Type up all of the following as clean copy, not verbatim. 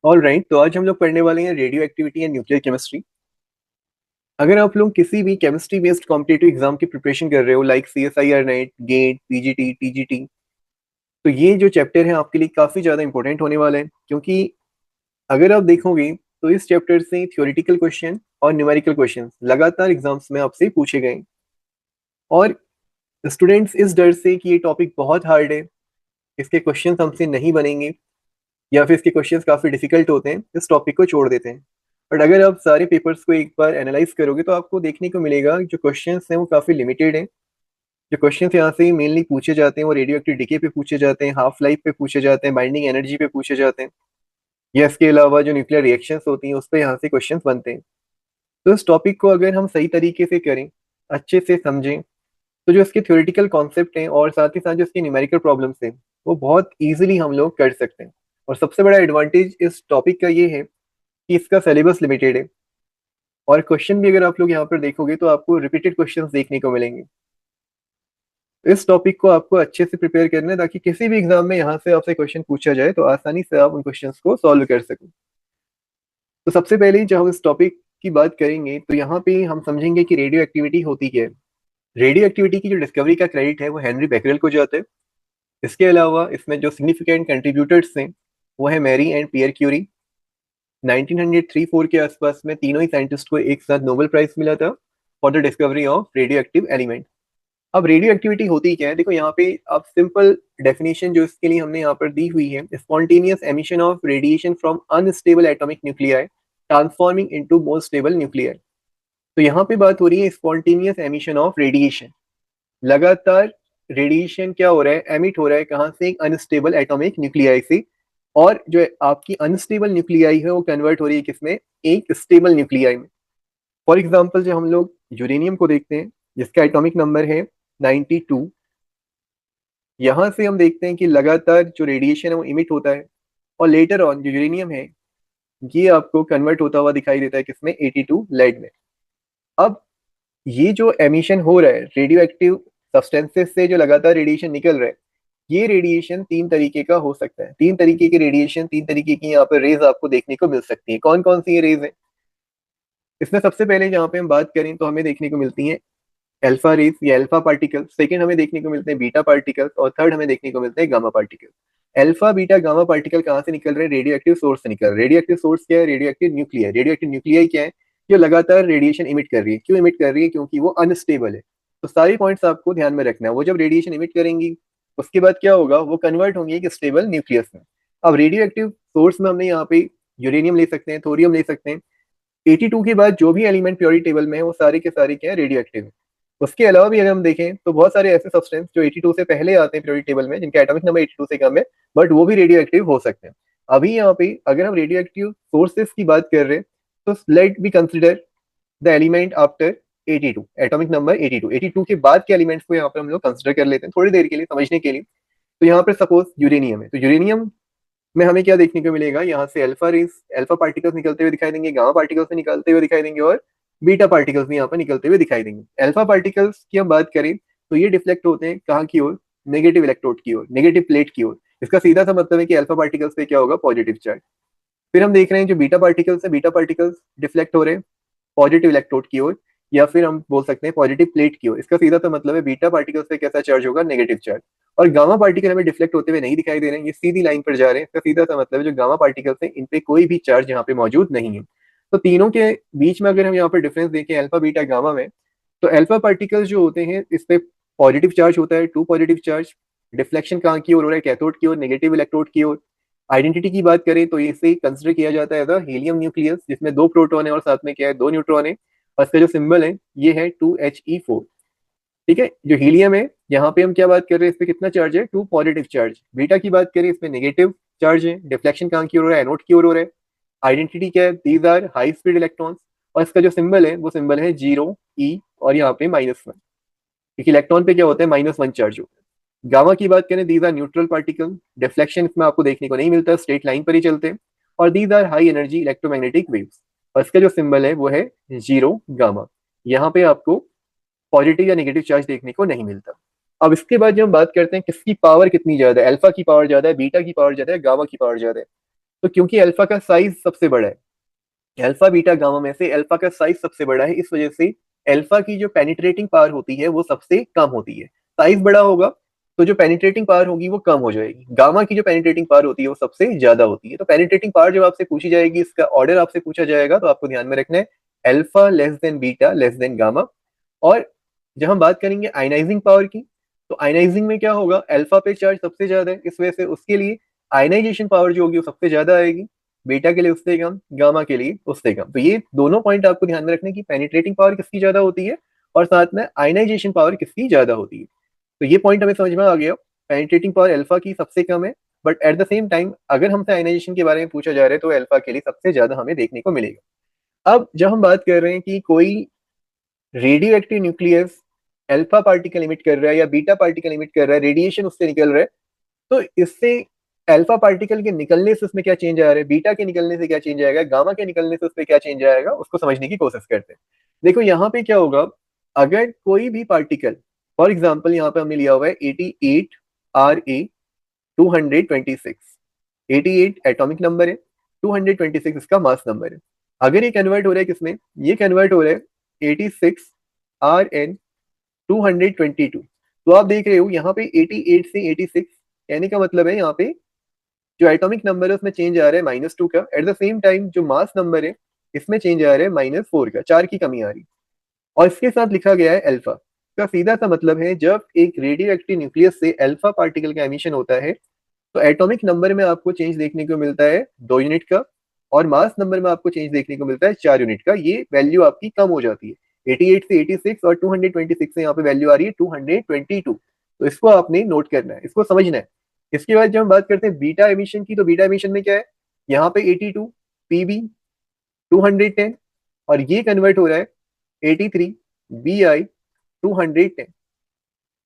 All right, तो आज हम लोग पढ़ने वाले हैं radio activity and nuclear chemistry. अगर आप लोग किसी भी केमिस्ट्री बेस्ड कॉम्पिटिटिव एग्जाम की प्रिपरेशन कर रहे हो, like CSIR NET, GATE, PGT, TGT, तो ये जो चैप्टर है आपके लिए काफी ज्यादा इंपॉर्टेंट होने वाला है, क्योंकि अगर आप देखोगे तो इस चैप्टर से थ्योरेटिकल क्वेश्चन और न्यूमेरिकल क्वेश्चन लगातार एग्जाम्स में आपसे पूछे गए। और स्टूडेंट्स इस डर से कि ये टॉपिक बहुत हार्ड है, इसके क्वेश्चन हमसे नहीं बनेंगे या फिर इसके क्वेश्चंस काफी डिफिकल्ट होते हैं, इस टॉपिक को छोड़ देते हैं। बट अगर आप सारे पेपर्स को एक बार एनालाइज करोगे तो आपको देखने को मिलेगा जो क्वेश्चंस हैं वो काफी लिमिटेड हैं। जो क्वेश्चंस यहाँ से मेनली पूछे जाते हैं वो रेडियो एक्टिव डीके पे पूछे जाते हैं, हाफ लाइफ पे पूछे जाते हैं, बाइंडिंग एनर्जी पे पूछे जाते हैं, या इसके अलावा जो न्यूक्लियर रिएक्शंस होती हैं उस पर यहाँ से क्वेश्चंस बनते हैं। तो इस टॉपिक को अगर हम सही तरीके से करें, अच्छे से समझें, तो जो इसके थ्योरेटिकल कॉन्सेप्ट हैं और साथ ही साथ जो इसके न्यूमेरिकल प्रॉब्लम्स हैं वो बहुत इजीली हम लोग कर सकते हैं। और सबसे बड़ा एडवांटेज इस टॉपिक का ये है कि इसका सिलेबस लिमिटेड है, और क्वेश्चन भी अगर आप लोग यहाँ पर देखोगे तो आपको रिपीटेड क्वेश्चंस देखने को मिलेंगे। इस टॉपिक को आपको अच्छे से प्रिपेयर करना है ताकि किसी भी एग्जाम में यहाँ से आपसे क्वेश्चन पूछा जाए तो आसानी से आप उन क्वेश्चंस को सॉल्व कर सकें। तो सबसे पहले जब हम इस टॉपिक की बात करेंगे तो यहाँ पे हम समझेंगे कि रेडियो एक्टिविटी होती क्या है। रेडियो एक्टिविटी की जो डिस्कवरी का क्रेडिट है वो हेनरी बेकरेल को जाता है। इसके अलावा इसमें जो सिग्निफिकेंट कंट्रीब्यूटर्स हैं वो है मैरी एंड पियर क्यूरी। 1903-4 के आसपास में तीनों ही साइंटिस्ट को एक साथ नोबेल प्राइज मिला था for the discovery of radio active element. अब रेडियो एक्टिविटी होती क्या है, देखो यहाँ पे आप सिंपल डेफिनेशन जो इसके लिए हमने यहाँ पर दी हुई है, spontaneous emission of radiation from unstable atomic nuclei transforming into more stable nuclei. तो यहाँ पे बात हो रही है स्पॉन्टेनियस एमिशन ऑफ रेडिएशन। लगातार रेडिएशन क्या हो रहा है, एमिट हो रहा है कहाँ से, एक अनस्टेबल एटॉमिक न्यूक्लियाई से। और जो आपकी अनस्टेबल न्यूक्लियाई है वो कन्वर्ट हो रही है किसमें, एक स्टेबल न्यूक्लियाई में। फॉर एग्जाम्पल जब हम लोग यूरेनियम को देखते हैं जिसका एटॉमिक नंबर है 92, यहाँ से हम देखते हैं कि लगातार जो रेडिएशन है वो इमिट होता है, और लेटर ऑन जो यूरेनियम है ये आपको कन्वर्ट होता हुआ दिखाई देता है किसमें, 82 लेड में। अब ये जो एमिशन हो रहा है रेडियो एक्टिव सब्सटेंसेस से, जो लगातार रेडिएशन निकल रहा है, ये रेडिएशन तीन तरीके का हो सकता है। तीन तरीके के रेडिएशन, तीन तरीके की यहाँ पर रेज आपको देखने को मिल सकती है। कौन कौन सी ये रेज है, इसमें सबसे पहले जहाँ पे हम बात करें तो हमें देखने को मिलती है अल्फा रेज या अल्फा पार्टिकल, सेकंड हमें देखने को मिलते हैं बीटा पार्टिकल्स, और थर्ड हमें देखने को मिलते हैं gamma particle. Alpha beta gamma particle कहाँ से निकल रहे हैं, रेडियो एक्टिव सोर्स से निकल रहे हैं। रेडियो एक्टिव सोर्स क्या है, radio active nuclear. Radio active nuclear क्या है, जो लगातार रेडिएशन इमिट कर रही है। क्यों इमिट कर रही है, क्योंकि वो अनस्टेबल है। तो सारी पॉइंट्स आपको ध्यान में रखना है। वो जब रेडिएशन इमिट करेंगी उसके बाद क्या होगा, वो कन्वर्ट होंगे एक स्टेबल न्यूक्लियस में। अब रेडियो एक्टिव सोर्स में हमने यहाँ पे यूरेनियम ले सकते हैं, थोरियम ले सकते हैं। 82 के बाद जो भी एलिमेंट प्योरिटी टेबल में है वो सारे के सारे क्या है, रेडियो एक्टिव है। उसके अलावा भी अगर हम देखें तो बहुत सारे ऐसे सब्सटेंस जो 82 से पहले आते हैं प्योरिटी टेबल में, जिनका एटॉमिक नंबर 82 से कम है, बट वो भी रेडियो एक्टिव हो सकते हैं। अभी यहाँ पे अगर हम रेडियो एक्टिव सोर्सेस की बात कर रहे हैं तो let be consider the element after 82, atomic number 82। 82 के बाद के एलिमेंट्स को यहाँ पर हम लोग कंसिडर कर लेते हैं थोड़ी देर के लिए समझने के लिए। तो यहाँ पर सपोज यूरेनियम है, तो यूरेनियम में हमें क्या देखने को मिलेगा, यहाँ से अल्फा रेस, अल्फा पार्टिकल्स निकलते हुए दिखाई देंगे, गामा पार्टिकल्स भी निकलते हुए दिखाई देंगे, और बीटा पार्टिकल्स भी यहाँ पर निकलते हुए दिखाई देंगे। अल्फा पार्टिकल्स की हम बात करें तो ये डिफ्लेक्ट होते हैं कहाँ की ओर, नेगेटिव इलेक्ट्रोड की ओर, नेगेटिव प्लेट की ओर। इसका सीधा सा मतलब है कि अल्फा पार्टिकल्स पे क्या होगा, पॉजिटिव चार्ज। फिर हम देख रहे हैं जो बीटा पार्टिकल्स है, बीटा पार्टिकल्स डिफ्लेक्ट हो रहे हैं पॉजिटिव इलेक्ट्रोड की ओर, या फिर हम बोल सकते हैं पॉजिटिव प्लेट की ओर। इसका सीधा सा मतलब है बीटा पार्टिकल्स पे कैसा चार्ज होगा, नेगेटिव चार्ज। और गामा पार्टिकल हमें डिफ्लेक्ट होते हुए नहीं दिखाई दे रहे हैं, ये सीधी लाइन पर जा रहे हैं। इसका सीधा सा मतलब है जो गामा पार्टिकल्स है इन पे कोई भी चार्ज यहाँ पे मौजूद नहीं है। तो तीनों के बीच में अगर हम यहाँ पर डिफरेंस देखें अल्फा बीटा गामा में, तो अल्फा पार्टिकल्स जो होते हैं इस पे पॉजिटिव चार्ज होता है, टू पॉजिटिव चार्ज। डिफ्लेक्शन कहाँ की ओर हो रहा है, कैथोड की ओर, नेगेटिव इलेक्ट्रोड की ओर। आइडेंटिटी की बात करें तो इसे कंसिडर किया जाता है एज हीलियम न्यूक्लियस, जिसमें दो प्रोटॉन है और साथ में क्या है, दो न्यूट्रॉन है। और इसका जो सिंबल है ये है 2He4। ठीक है, जो हीलियम है यहाँ पे हम क्या बात कर रहे हैं, इस पे कितना चार्ज है, टू पॉजिटिव चार्ज। बीटा की बात करें इसमें नेगेटिव चार्ज है, डिफ्लेक्शन कहाँ की ओर हो रहा है, एनोड की ओर हो रहा है। आइडेंटिटी क्या है, these are high speed electrons. और इसका जो सिंबल है वो सिंबल है 0E, और यहाँ पे -1, क्योंकि इलेक्ट्रॉन पे क्या होता है, -1 चार्ज होता है। गामा की बात करें, these are neutral particle, deflection इसमें आपको देखने को नहीं मिलता, स्ट्रेट लाइन पर ही चलते हैं। और these are high energy electromagnetic waves, और इसका जो सिंबल है वो है 0 गामा। यहाँ पे आपको पॉजिटिव या नेगेटिव चार्ज देखने को नहीं मिलता। अब इसके बाद जब हम बात करते हैं किसकी पावर कितनी ज्यादा है, अल्फा की पावर ज्यादा है, बीटा की पावर ज्यादा है, गामा की पावर ज्यादा है, तो क्योंकि अल्फा का साइज सबसे बड़ा है, अल्फा बीटा गामा में से अल्फा का साइज सबसे बड़ा है, इस वजह से अल्फा की जो पेनिट्रेटिंग पावर होती है वो सबसे कम होती है। साइज बड़ा होगा तो जो पेनिट्रेटिंग पावर होगी वो कम हो जाएगी। गामा की जो पेनिट्रेटिंग पावर होती है वो सबसे ज्यादा होती है। तो पेनिट्रेटिंग पावर जब आपसे पूछी जाएगी, इसका ऑर्डर आपसे पूछा जाएगा, तो आपको ध्यान में रखना है alpha less than beta less than gamma. और जब हम बात करेंगे आयनाइजिंग पावर की, तो आयनाइजिंग में क्या होगा, अल्फा पे चार्ज सबसे ज्यादा है, इस वजह से उसके लिए आयनाइजेशन पावर जो होगी वो सबसे ज्यादा आएगी। बीटा के लिए उससे कम, गामा के लिए उससे कम। तो ये दोनों पॉइंट आपको ध्यान में रखने की, पेनिट्रेटिंग पावर किसकी ज्यादा होती है और साथ में आयनाइजेशन पावर किसकी ज्यादा होती है। तो ये पॉइंट हमें समझ में आ गया, पेनिट्रेटिंग पावर अल्फा की सबसे कम है, but at the same time अगर हमसे आयनाइजेशन के बारे में पूछा जा रहा है तो अल्फा के लिए सबसे ज्यादा हमें देखने को मिलेगा। अब जब हम बात कर रहे हैं कि कोई radio active nucleus alpha particle emit कर रहा है या बीटा पार्टिकल इमिट कर रहा है, रेडिएशन उससे निकल रहा है, तो इससे अल्फा पार्टिकल के निकलने से उसमें क्या चेंज आ रहा है, बीटा के निकलने से क्या चेंज आएगा, गामा के निकलने से उसमें क्या चेंज आएगा, उसको समझने की कोशिश करते हैं। देखो यहाँ पे क्या होगा, अगर कोई भी पार्टिकल, फॉर एग्जाम्पल यहाँ पे हमने लिया हुआ है 88 RA 226, 88 एटॉमिक नंबर है, 226 इसका मास नंबर है। अगर ये कन्वर्ट हो रहा है किसमें, ये कन्वर्ट हो रहा है 86 RN 222। तो आप देख रहे हो यहाँ पे 88 से 86, कहने का मतलब है यहाँ पे जो एटॉमिक नंबर है उसमें चेंज आ रहा है -2 का, एट द सेम टाइम जो मास नंबर है इसमें चेंज आ रहा है -4 का, 4 की कमी आ रही। और इसके साथ लिखा गया है अल्फा का सीधा सा मतलब है जब एक रेडियो एक्टिव न्यूक्लियस से अल्फा पार्टिकल का एमिशन होता है तो एटॉमिक नंबर में आपको चेंज देखने को मिलता है 2 यूनिट का, और मास नंबर में आपको चेंज देखने को मिलता है 4 यूनिट का। ये वैल्यू आपकी कम हो जाती है, 88 से 86 और 226 से यहाँ पे वैल्यू आ रही है 222। तो इसको आपने नोट करना है, इसको समझना है। इसके बाद जब हम बात करते हैं बीटा एमिशन की, तो बीटा एमिशन में क्या है, यहाँ पे 82 पीबी 210, और ये कन्वर्ट हो रहा है 83 बीआई 210।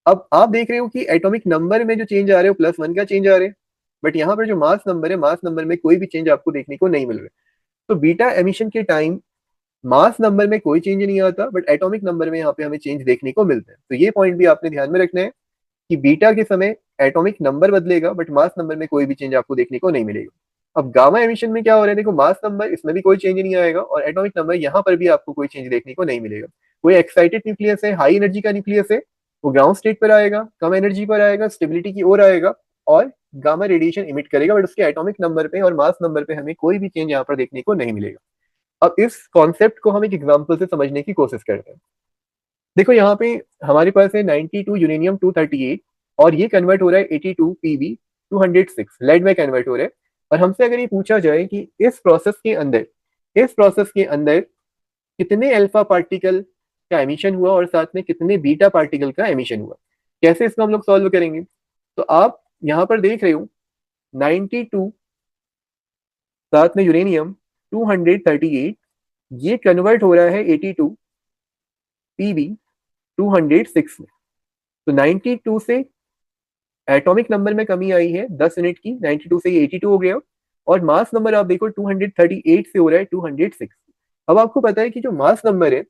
अब आप देख रहे हो कि एटॉमिक नंबर में जो चेंज आ रहे हो +1 का चेंज आ रहे हैं, बट यहाँ पर जो मास नंबर है, मास नंबर में कोई भी चेंज आपको देखने को नहीं मिल रहा है। तो बीटा एमिशन के टाइम मास नंबर में कोई चेंज नहीं आता, बट एटॉमिक नंबर में यहाँ पे हमें चेंज देखने को मिलता है। तो ये पॉइंट भी आपने ध्यान में रखना है कि बीटा के समय एटॉमिक नंबर बदलेगा बट मास नंबर में कोई भी चेंज आपको देखने को नहीं मिलेगा। अब गामा एमिशन में क्या हो रहा है, देखो मास नंबर इसमें भी कोई चेंज नहीं आएगा और एटॉमिक नंबर यहाँ पर भी आपको कोई चेंज देखने को नहीं मिलेगा। कोई एक्साइटेड न्यूक्लियस है, हाई एनर्जी का न्यूक्लियस है, वो ग्राउंड स्टेट पर आएगा, कम एनर्जी पर आएगा, स्टेबिलिटी की ओर आएगा और गामा रेडिएशन इमिट करेगा, बट उसके एटॉमिक नंबर पे और मास नंबर पे हमें कोई भी चेंज यहाँ पर देखने को नहीं मिलेगा। अब इस कॉन्सेप्ट को हम एक एग्जाम्पल से समझने की कोशिश करते हैं। देखो यहाँ पे हमारे पास है 92 यूरेनियम 238, और ये कन्वर्ट हो रहा है 82 पीबी 206, लेड में कन्वर्ट हो रहा है। और हमसे अगर ये पूछा जाए कि इस प्रोसेस के अंदर कितने अल्फा पार्टिकल का एमिशन हुआ और साथ में कितने बीटा पार्टिकल का एमिशन हुआ, कैसे इसको हम लोग सॉल्व करेंगे। तो आप यहाँ पर देख रहे हो 92 साथ में यूरेनियम 238, ये कन्वर्ट हो रहा है 82 पीबी 206 में। तो 92 से एटॉमिक नंबर में कमी आई है 10 यूनिट की, 92 से ये 82 हो गया, और मास नंबर आप देखो 238 से हो रहा है 206। अब आपको पता है कि जो मास नंबर है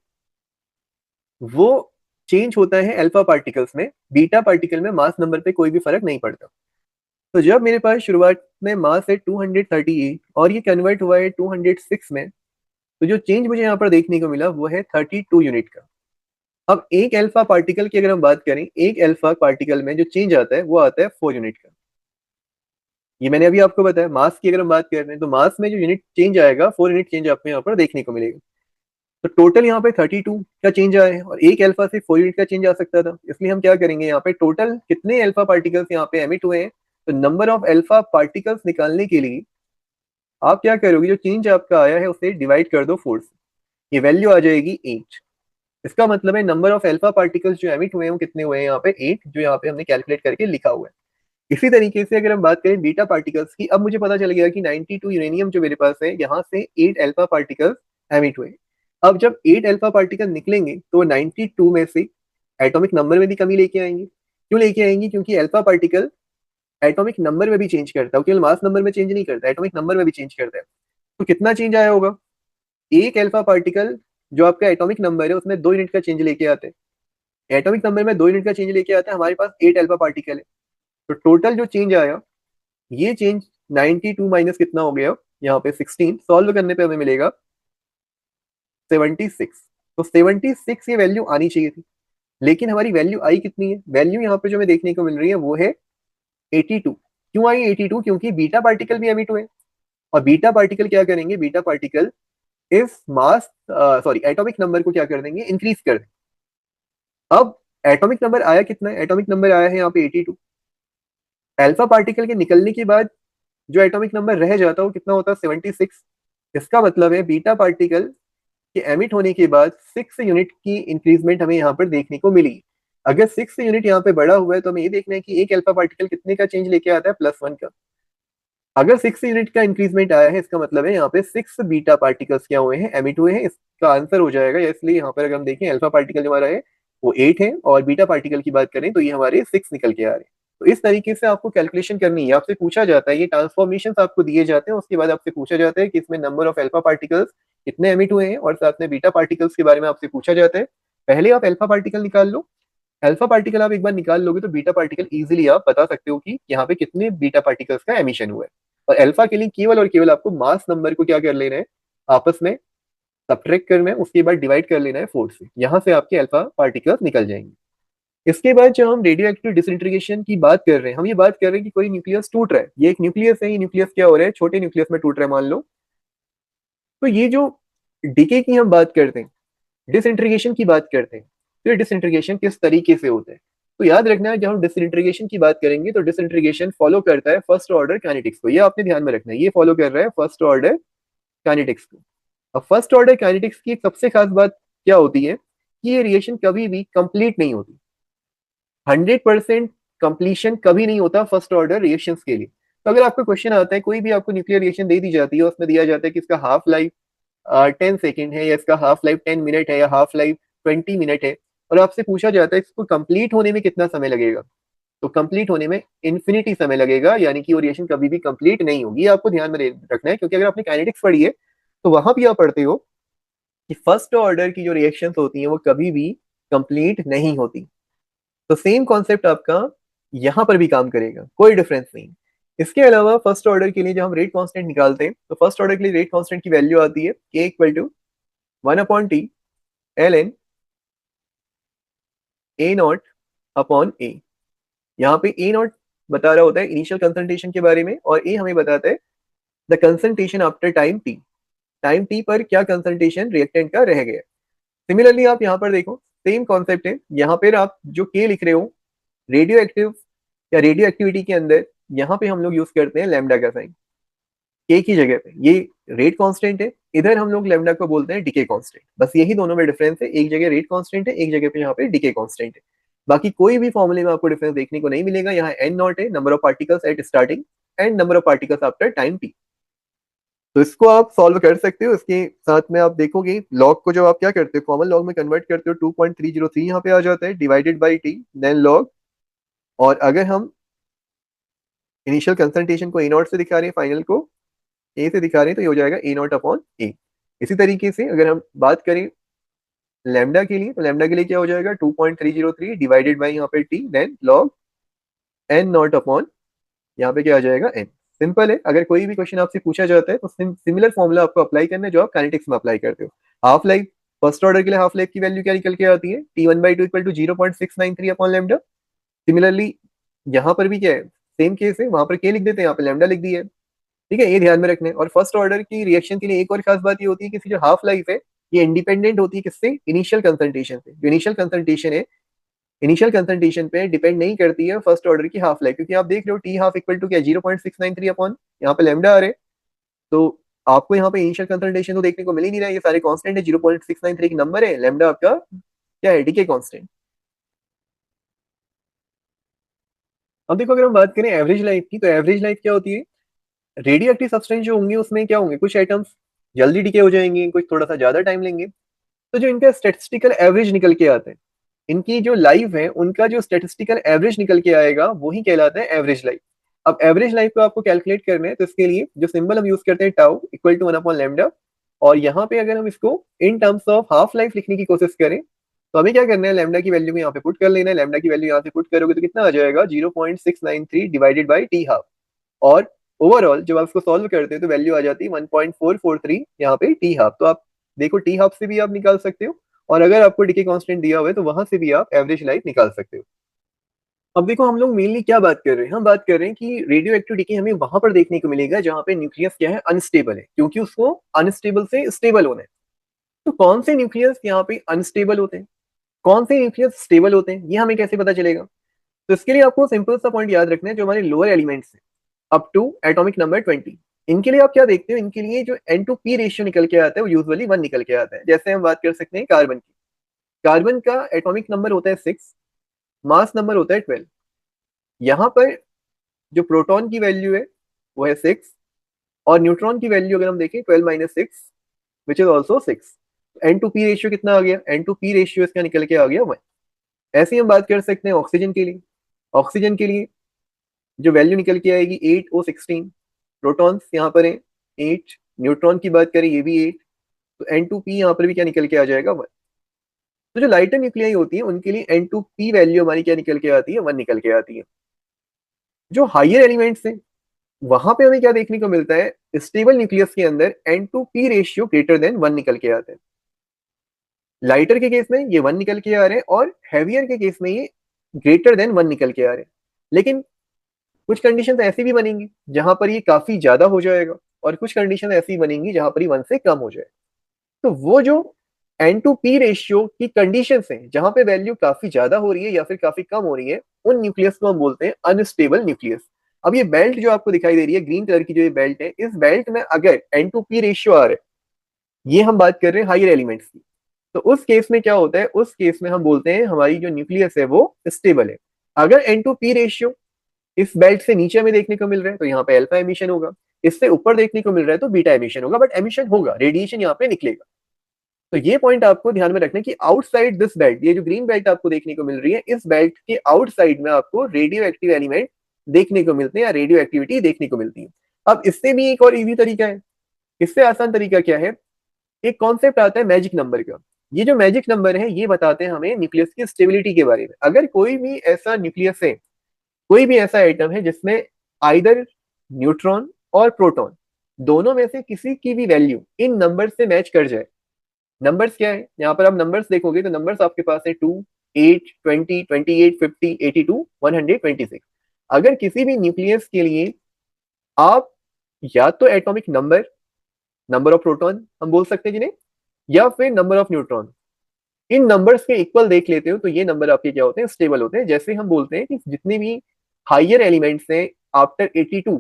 वो चेंज होता है अल्फा पार्टिकल्स में, बीटा पार्टिकल में मास नंबर पे कोई भी फर्क नहीं पड़ता। तो जब मेरे पास शुरुआत में मास है 238 और ये कन्वर्ट हुआ है 206 में, तो जो चेंज मुझे यहाँ पर देखने को मिला वो है 32 यूनिट का। अब एक अल्फा पार्टिकल की अगर हम बात करें, एक अल्फा पार्टिकल में जो चेंज आता है वो आता है 4 यूनिट का। ये मैंने अभी आपको बताया। मास की अगर हम बात कर रहे हैं तो मास में जो यूनिट चेंज आएगा 4 यूनिट चेंज आपको यहाँ पर देखने को मिलेगा। तो टोटल यहाँ पे 32 का चेंज आया है और एक अल्फा से 4 यूनिट का चेंज आ सकता था, इसलिए हम क्या करेंगे, यहाँ पे टोटल कितने अल्फा पार्टिकल्स यहाँ पे एमिट हुए हैं, तो नंबर ऑफ अल्फा पार्टिकल्स निकालने के लिए आप क्या करोगे, जो चेंज आपका आया है उसे डिवाइड कर दो 4 से, ये वैल्यू आ जाएगी 8। इसका मतलब है नंबर ऑफ अल्फा पार्टिकल्स जो एमिट हुए हैं वो कितने हुए हैं, यहाँ पे 8, जो यहाँ पे हमने कैलकुलेट करके लिखा हुआ है। इसी तरीके से अगर हम बात करें बीटा पार्टिकल्स की, अब मुझे पता चल गया कि 92 यूरेनियम जो मेरे पास है यहाँ से 8 अल्फा पार्टिकल्स एमिट हुए। अब जब 8 अल्फा पार्टिकल निकलेंगे तो 92 में से एटॉमिक नंबर में भी कमी लेके आएंगे। क्यों लेके आएंगी, क्योंकि अल्फा पार्टिकल एटॉमिक नंबर में भी चेंज करता है, केवल मास नंबर में चेंज नहीं करता, एटॉमिक नंबर में भी चेंज करता है। तो कितना चेंज आया होगा, एक अल्फा पार्टिकल जो आपका एटॉमिक नंबर है उसमें 2 यूनिट का चेंज लेके आते हैं, एटॉमिक नंबर में 2 यूनिट का चेंज लेके आता है, हमारे पास 8 अल्फा पार्टिकल है। तो टोटल जो चेंज आया, ये चेंज 92 माइनस कितना हो गया यहाँ पे 16, सॉल्व करने पे हमें मिलेगा 76। तो 76 ये वैल्यू आनी चाहिए थी, लेकिन हमारी वैल्यू आई कितनी है? वैल्यू यहाँ पे जो हमें देखने को मिल रही है वो है 82। क्यों आई 82? क्योंकि बीटा पार्टिकल भी एमिट हुए, और बीटा पार्टिकल क्या करेंगे, बीटा पार्टिकल इस मास सॉरी एटॉमिक नंबर को क्या कर देंगे, इंक्रीज कर देंगे। अब एटॉमिक नंबर आया कितना है? एटॉमिक नंबर आया है यहाँ पे 82। अल्फा पार्टिकल के निकलने के बाद जो एटॉमिक नंबर रह जाता है वो कितना होता है? 76। इसका मतलब है बीटा पार्टिकल के एमिट होने के बाद 6 यूनिट की इंक्रीजमेंट हमें यहाँ पर देखने को मिली। अगर 6 यूनिट यहाँ पे बड़ा हुआ है तो हमें ये देखना है कि एक अल्फा पार्टिकल कितने का चेंज लेके आता है, +1 का। अगर 6 यूनिट का इंक्रीजमेंट आया है, इसका मतलब है यहाँ पे 6 बीटा पार्टिकल्स क्या हुए हैं, एमिट हुए हैं। इसका आंसर हो जाएगा, इसलिए यहाँ पर अगर हम देखें अल्फा पार्टिकल जो हमारा है वो 8 है, और बीटा पार्टिकल की बात करें तो ये हमारे 6 निकल के आ रहे हैं। तो इस तरीके से आपको कैलकुलेशन करनी है। आपसे पूछा जाता है, ये ट्रांसफॉर्मेशन आपको दिए जाते हैं, उसके बाद आपसे पूछा जाता है कि इसमें नंबर ऑफ अल्फा पार्टिकल्स कितने एमिट हुए हैं, और साथ में बीटा पार्टिकल्स के बारे में आपसे पूछा जाता है। पहले आप अल्फा पार्टिकल निकाल लो। अल्फा पार्टिकल आप एक बार निकाल लोगे तो बीटा पार्टिकल इजीली आप बता सकते हो कि यहाँ पे कितने बीटा पार्टिकल्स का एमिशन हुआ है। और अल्फा के लिए केवल और केवल आपको मास नंबर को क्या कर लेना है, आपस में सब्ट्रैक्ट करना है, उसके बाद डिवाइड कर लेना है 4 से। यहाँ से आपके अल्फा पार्टिकल्स निकल जाएंगे। इसके बाद जब हम रेडियो एक्टिव डिसइंटीग्रेशन की बात कर रहे हैं, हम ये बात कर रहे हैं कि कोई न्यूक्लियस टूट रहा है। ये एक न्यूक्लियस है, ये न्यूक्लियस क्या हो रहा है, छोटे न्यूक्लियस में टूट रहा है मान लो। तो ये जो डीके की हम बात करते हैं, डिसइंटीग्रेशन की बात करते हैं, तो ये डिसइंटीग्रेशन किस तरीके से होता है? तो याद रखना है, जब हम डिसइंटीग्रेशन की बात करेंगे तो डिसइंटीग्रेशन फॉलो करता है फर्स्ट ऑर्डर काइनेटिक्स को। ये आपने ध्यान में रखना है, ये फॉलो कर रहा है फर्स्ट ऑर्डर काइनेटिक्स को। अब फर्स्ट ऑर्डर काइनेटिक्स की एक सबसे खास बात क्या होती है कि ये रिएक्शन कभी भी कंप्लीट नहीं होती। 100% कंप्लीशन कभी नहीं होता फर्स्ट ऑर्डर रिएक्शंस के लिए। तो अगर आपको क्वेश्चन आता है, कोई भी आपको न्यूक्लियर रिएक्शन दे दी जाती है, उसमें दिया जाता है कि इसका हाफ लाइफ 10 सेकेंड है, या इसका हाफ लाइफ 10 मिनट है, या हाफ लाइफ 20 मिनट है, और आपसे पूछा जाता है इसको कंप्लीट होने में कितना समय लगेगा, तो कंप्लीट होने में इन्फिनिटी समय लगेगा, यानी कि वो रिएक्शन कभी भी कंप्लीट नहीं होगी। ये आपको ध्यान में रखना है, क्योंकि अगर आपने काइनेटिक्स पढ़ी है तो वहां भी आप पढ़ते हो कि फर्स्ट ऑर्डर की जो रिएक्शंस होती हैं वो कभी भी कंप्लीट नहीं होती। तो सेम कॉन्सेप्ट आपका यहाँ पर भी काम करेगा, कोई डिफरेंस नहीं। इसके अलावा फर्स्ट ऑर्डर के लिए जब हम रेट कांस्टेंट निकालते हैं, तो फर्स्ट ऑर्डर के लिए रेट कांस्टेंट की वैल्यू आती है k equal to 1/t ln a naught upon a। यहाँ पे a नॉट बता रहा होता है इनिशियल कंसंट्रेशन के बारे में, और a हमें बताता है the concentration after time t। Time t पर क्या कंसंट्रेशन रिएक्टेंट का रह गया। सिमिलरली आप यहाँ पर देखो, सेम कॉन्सेप्ट है। यहाँ पर आप जो k लिख रहे हो रेडियो एक्टिव या रेडियो एक्टिविटी के अंदर, यहाँ पे हम लोग यूज करते हैं लैम्डा का साइन के की जगह पे। ये रेट कांस्टेंट है, इधर हम लोग लैम्डा को बोलते हैं डिके कांस्टेंट। बस यही दोनों में डिफरेंस है, एक जगह रेट कांस्टेंट है, एक जगह पे यहाँ पे डिके कांस्टेंट है। बाकी कोई भी फॉर्मूले में आपको डिफरेंस देखने को नहीं मिलेगा। यहाँ एन नॉट है number of particles at starting and number of particles after time T. तो इसको आप सॉल्व कर सकते हो। इसके साथ में आप देखोगे लॉग को जब आप क्या करते हो, कॉमन लॉग में कन्वर्ट करते हो, 2.303 यहाँ पे आ जाता है, divided by T then log. और अगर हम इनिशियल कंसंट्रेशन को ए नॉट से दिखा रहे हैं, फाइनल को ए से दिखा रहे हैं, तो ये हो जाएगा ए नॉट अपॉन ए। इसी तरीके से अगर हम बात करें लैम्डा के लिए, तो लैम्डा के लिए क्या हो जाएगा, 2.303 डिवाइडेड बाई यहाँ पे T then log N naught upon यहाँ पे क्या आ जाएगा एन। सिंपल है। अगर कोई भी क्वेश्चन आपसे पूछा जाता है तो सिमिलर फॉर्मूला आपको अप्लाई करना है जो आप काइनेटिक्स में अप्लाई करते हो। हाफ लाइफ, फर्स्ट ऑर्डर के लिए हाफ लाइफ की वैल्यू क्या निकल के आती है, T1/2 equal to 0.693 upon lambda. Similarly यहाँ पर भी क्या है, सेम केस है, वहां पर के लिख देते हैं, यहाँ पे लैम्डा लिख दिया है। ठीक है, ये ध्यान में रखना है। और फर्स्ट ऑर्डर की रिएक्शन के लिए एक और खास बात ये होती है कि इसकी जो हाफ लाइफ है ये इंडिपेंडेंट होती है किससे, इनिशियल कंसंट्रेशन से। जो इनिशियल कंसंट्रेशन है, इनिशियल कंसंट्रेशन पे डिपेंड नहीं करती है फर्स्ट ऑर्डर की हाफ लाइफ, क्योंकि आप देख रहे हो टी हाफ इक्वल टू क्या, 0.693 अपॉन यहाँ पे लैम्डा आ रहे। तो आपको यहाँ पे इनिशियल कंसंट्रेशन तो देखने को मिल ही नहीं रहा है, ये सारे कांस्टेंट है। 0.693 की नंबर है, लैम्डा आपका क्या है, डीके कांस्टेंट। अब देखो, अगर हम बात करें एवरेज लाइफ की, तो एवरेज लाइफ क्या होती है, रेडियो एक्टिव सब्सटेंस जो होंगे उसमें क्या होंगे, कुछ आइटम्स जल्दी डिके हो जाएंगे, कुछ थोड़ा सा ज्यादा टाइम लेंगे। तो जो इनका स्टेटिस्टिकल एवरेज निकल के आता है, इनकी जो लाइफ है उनका जो स्टेटिस्टिकल एवरेज निकल के आएगा वही कहलाता है एवरेज लाइफ। अब एवरेज लाइफ को आपको कैलकुलेट करना है, तो इसके लिए जो सिंबल हम यूज करते हैं टाउ इक्वल टू 1/लैम्डा। और यहाँ पे अगर हम इसको in terms of half life लिखने की कोशिश करें, तो हमें क्या करना है, लैम्डा की वैल्यू को यहाँ पे पुट कर लेना है। लैम्डा की वैल्यू यहाँ से पुट करोगे तो कितना आ जाएगा, 0.693 डिवाइडेड बाई टी हाफ। और ओवरऑल जब आप इसको सॉल्व करते हैं तो वैल्यू आ जाती है 1.443 यहाँ पे टी हाफ। तो आप देखो टी हाफ से भी आप निकाल सकते हो, और अगर आपको डीके कांस्टेंट दिया हुआ है तो वहां से भी आप एवरेज लाइफ निकाल सकते हो। अब देखो हम लोग मेनली क्या बात कर रहे हैं, हम बात कर रहे हैं कि रेडियो एक्टिव डीके हमें वहां पर देखने को मिलेगा जहां पे न्यूक्लियस क्या है, अनस्टेबल है, क्योंकि उसको अनस्टेबल से स्टेबल होना है। तो कौन से न्यूक्लियस यहाँ पे अनस्टेबल होते हैं, कौन से न्यूक्लियस स्टेबल होते हैं, ये हमें कैसे पता चलेगा? तो इसके लिए आपको सिंपल सा पॉइंट याद रखना है, जो हमारे लोअर एलिमेंट्स हैं अप टू एटॉमिक नंबर 20, इनके लिए आप क्या देखते हो, इनके लिए जो एन टू पी रेशियो निकल के आता है वो यूजुअली 1 निकल के आता है। जैसे हम बात कर सकते हैं कार्बन की, कार्बन का एटॉमिक नंबर होता है 6, मास नंबर होता है 12। यहाँ पर जो प्रोटॉन की वैल्यू है वो है 6, और न्यूट्रॉन की वैल्यू अगर हम देखें 12 - 6 which is also 6। N to P ratio कितना आ गया, एन टू पी रेशियो इसका निकल के आ गया 1। ऐसे ही हम बात कर सकते हैं ऑक्सीजन के लिए, ऑक्सीजन के लिए जो वैल्यू निकल के आएगी 8O16, प्रोटॉन्स यहाँ पर है 8, न्यूट्रॉन की बात करें ये भी 8, तो एन टू पी यहाँ पर भी क्या निकल के आ जाएगा 1। तो जो लाइटर न्यूक्लियाई होती है उनके लिए एन टू पी वैल्यू हमारी क्या निकल के आती है, 1 निकल के आती है। जो हाइयर एलिमेंट्स हैं वहां पे हमें क्या देखने को मिलता है, स्टेबल न्यूक्लियस के अंदर N to P ratio greater than 1 निकल के आता है। लाइटर के केस में ये 1 निकल के आ रहे हैं, और हैवियर के केस में ये ग्रेटर देन 1 निकल के आ रहे हैं। लेकिन कुछ कंडीशन ऐसी भी बनेंगी जहां पर ये काफी ज्यादा हो जाएगा, और कुछ कंडीशन ऐसी बनेंगी जहां पर ये 1 से कम हो जाए। तो वो जो एन टू पी रेशियो की कंडीशन है जहां पे वैल्यू काफी ज्यादा हो रही है या फिर काफी कम हो रही है, उन न्यूक्लियस को हम बोलते हैं अनस्टेबल न्यूक्लियस। अब ये बेल्ट जो आपको दिखाई दे रही है ग्रीन कलर की, जो ये बेल्ट है, इस बेल्ट में अगर एन टू पी रेशियो आ रहा है, ये हम बात कर रहे हैं हायर एलिमेंट्स की, तो उस केस में क्या होता है, उस केस में हम बोलते हैं हमारी जो न्यूक्लियस है वो स्टेबल है। अगर एन टू पी रेशियो इस बेल्ट से नीचे हमें देखने को मिल रहा है तो यहाँ पे अल्फा एमिशन होगा, इससे ऊपर देखने को मिल रहा है तो बीटा एमिशन होगा, बट एमिशन होगा, रेडिएशन यहाँ पे निकलेगा। तो ये पॉइंट आपको ध्यान में रखना है कि आउटसाइड दिस बेल्ट, ये जो ग्रीन बेल्ट आपको देखने को मिल रही है, इस बेल्ट के आउटसाइड में आपको रेडियो एक्टिव एलिमेंट देखने को मिलते हैं या रेडियो एक्टिविटी देखने को मिलती है। अब इससे भी एक और इजी तरीका है, इससे आसान तरीका क्या है, एक कॉन्सेप्ट आता है मैजिक नंबर का। ये जो मैजिक नंबर है ये बताते हैं हमें न्यूक्लियस की स्टेबिलिटी के बारे में। अगर कोई भी ऐसा न्यूक्लियस है, कोई भी ऐसा एटम है जिसमें आइदर न्यूट्रॉन और प्रोटॉन दोनों में से किसी की भी वैल्यू इन नंबर से मैच कर जाए, नंबर्स क्या है, यहाँ पर आप नंबर्स देखोगे तो नंबर्स आपके पास है 2, 8, 20, 28, 50, 82, 126। अगर किसी भी न्यूक्लियस के लिए आप या तो atomic number, number of proton हम बोल सकते हैं जिन्हें, या फिर number of neutron, in numbers के इक्वल देख लेते हो तो ये नंबर आपके क्या होते हैं, स्टेबल होते हैं। जैसे हम बोलते हैं कि जितने भी हाइयर एलिमेंट्स हैं आफ्टर 82,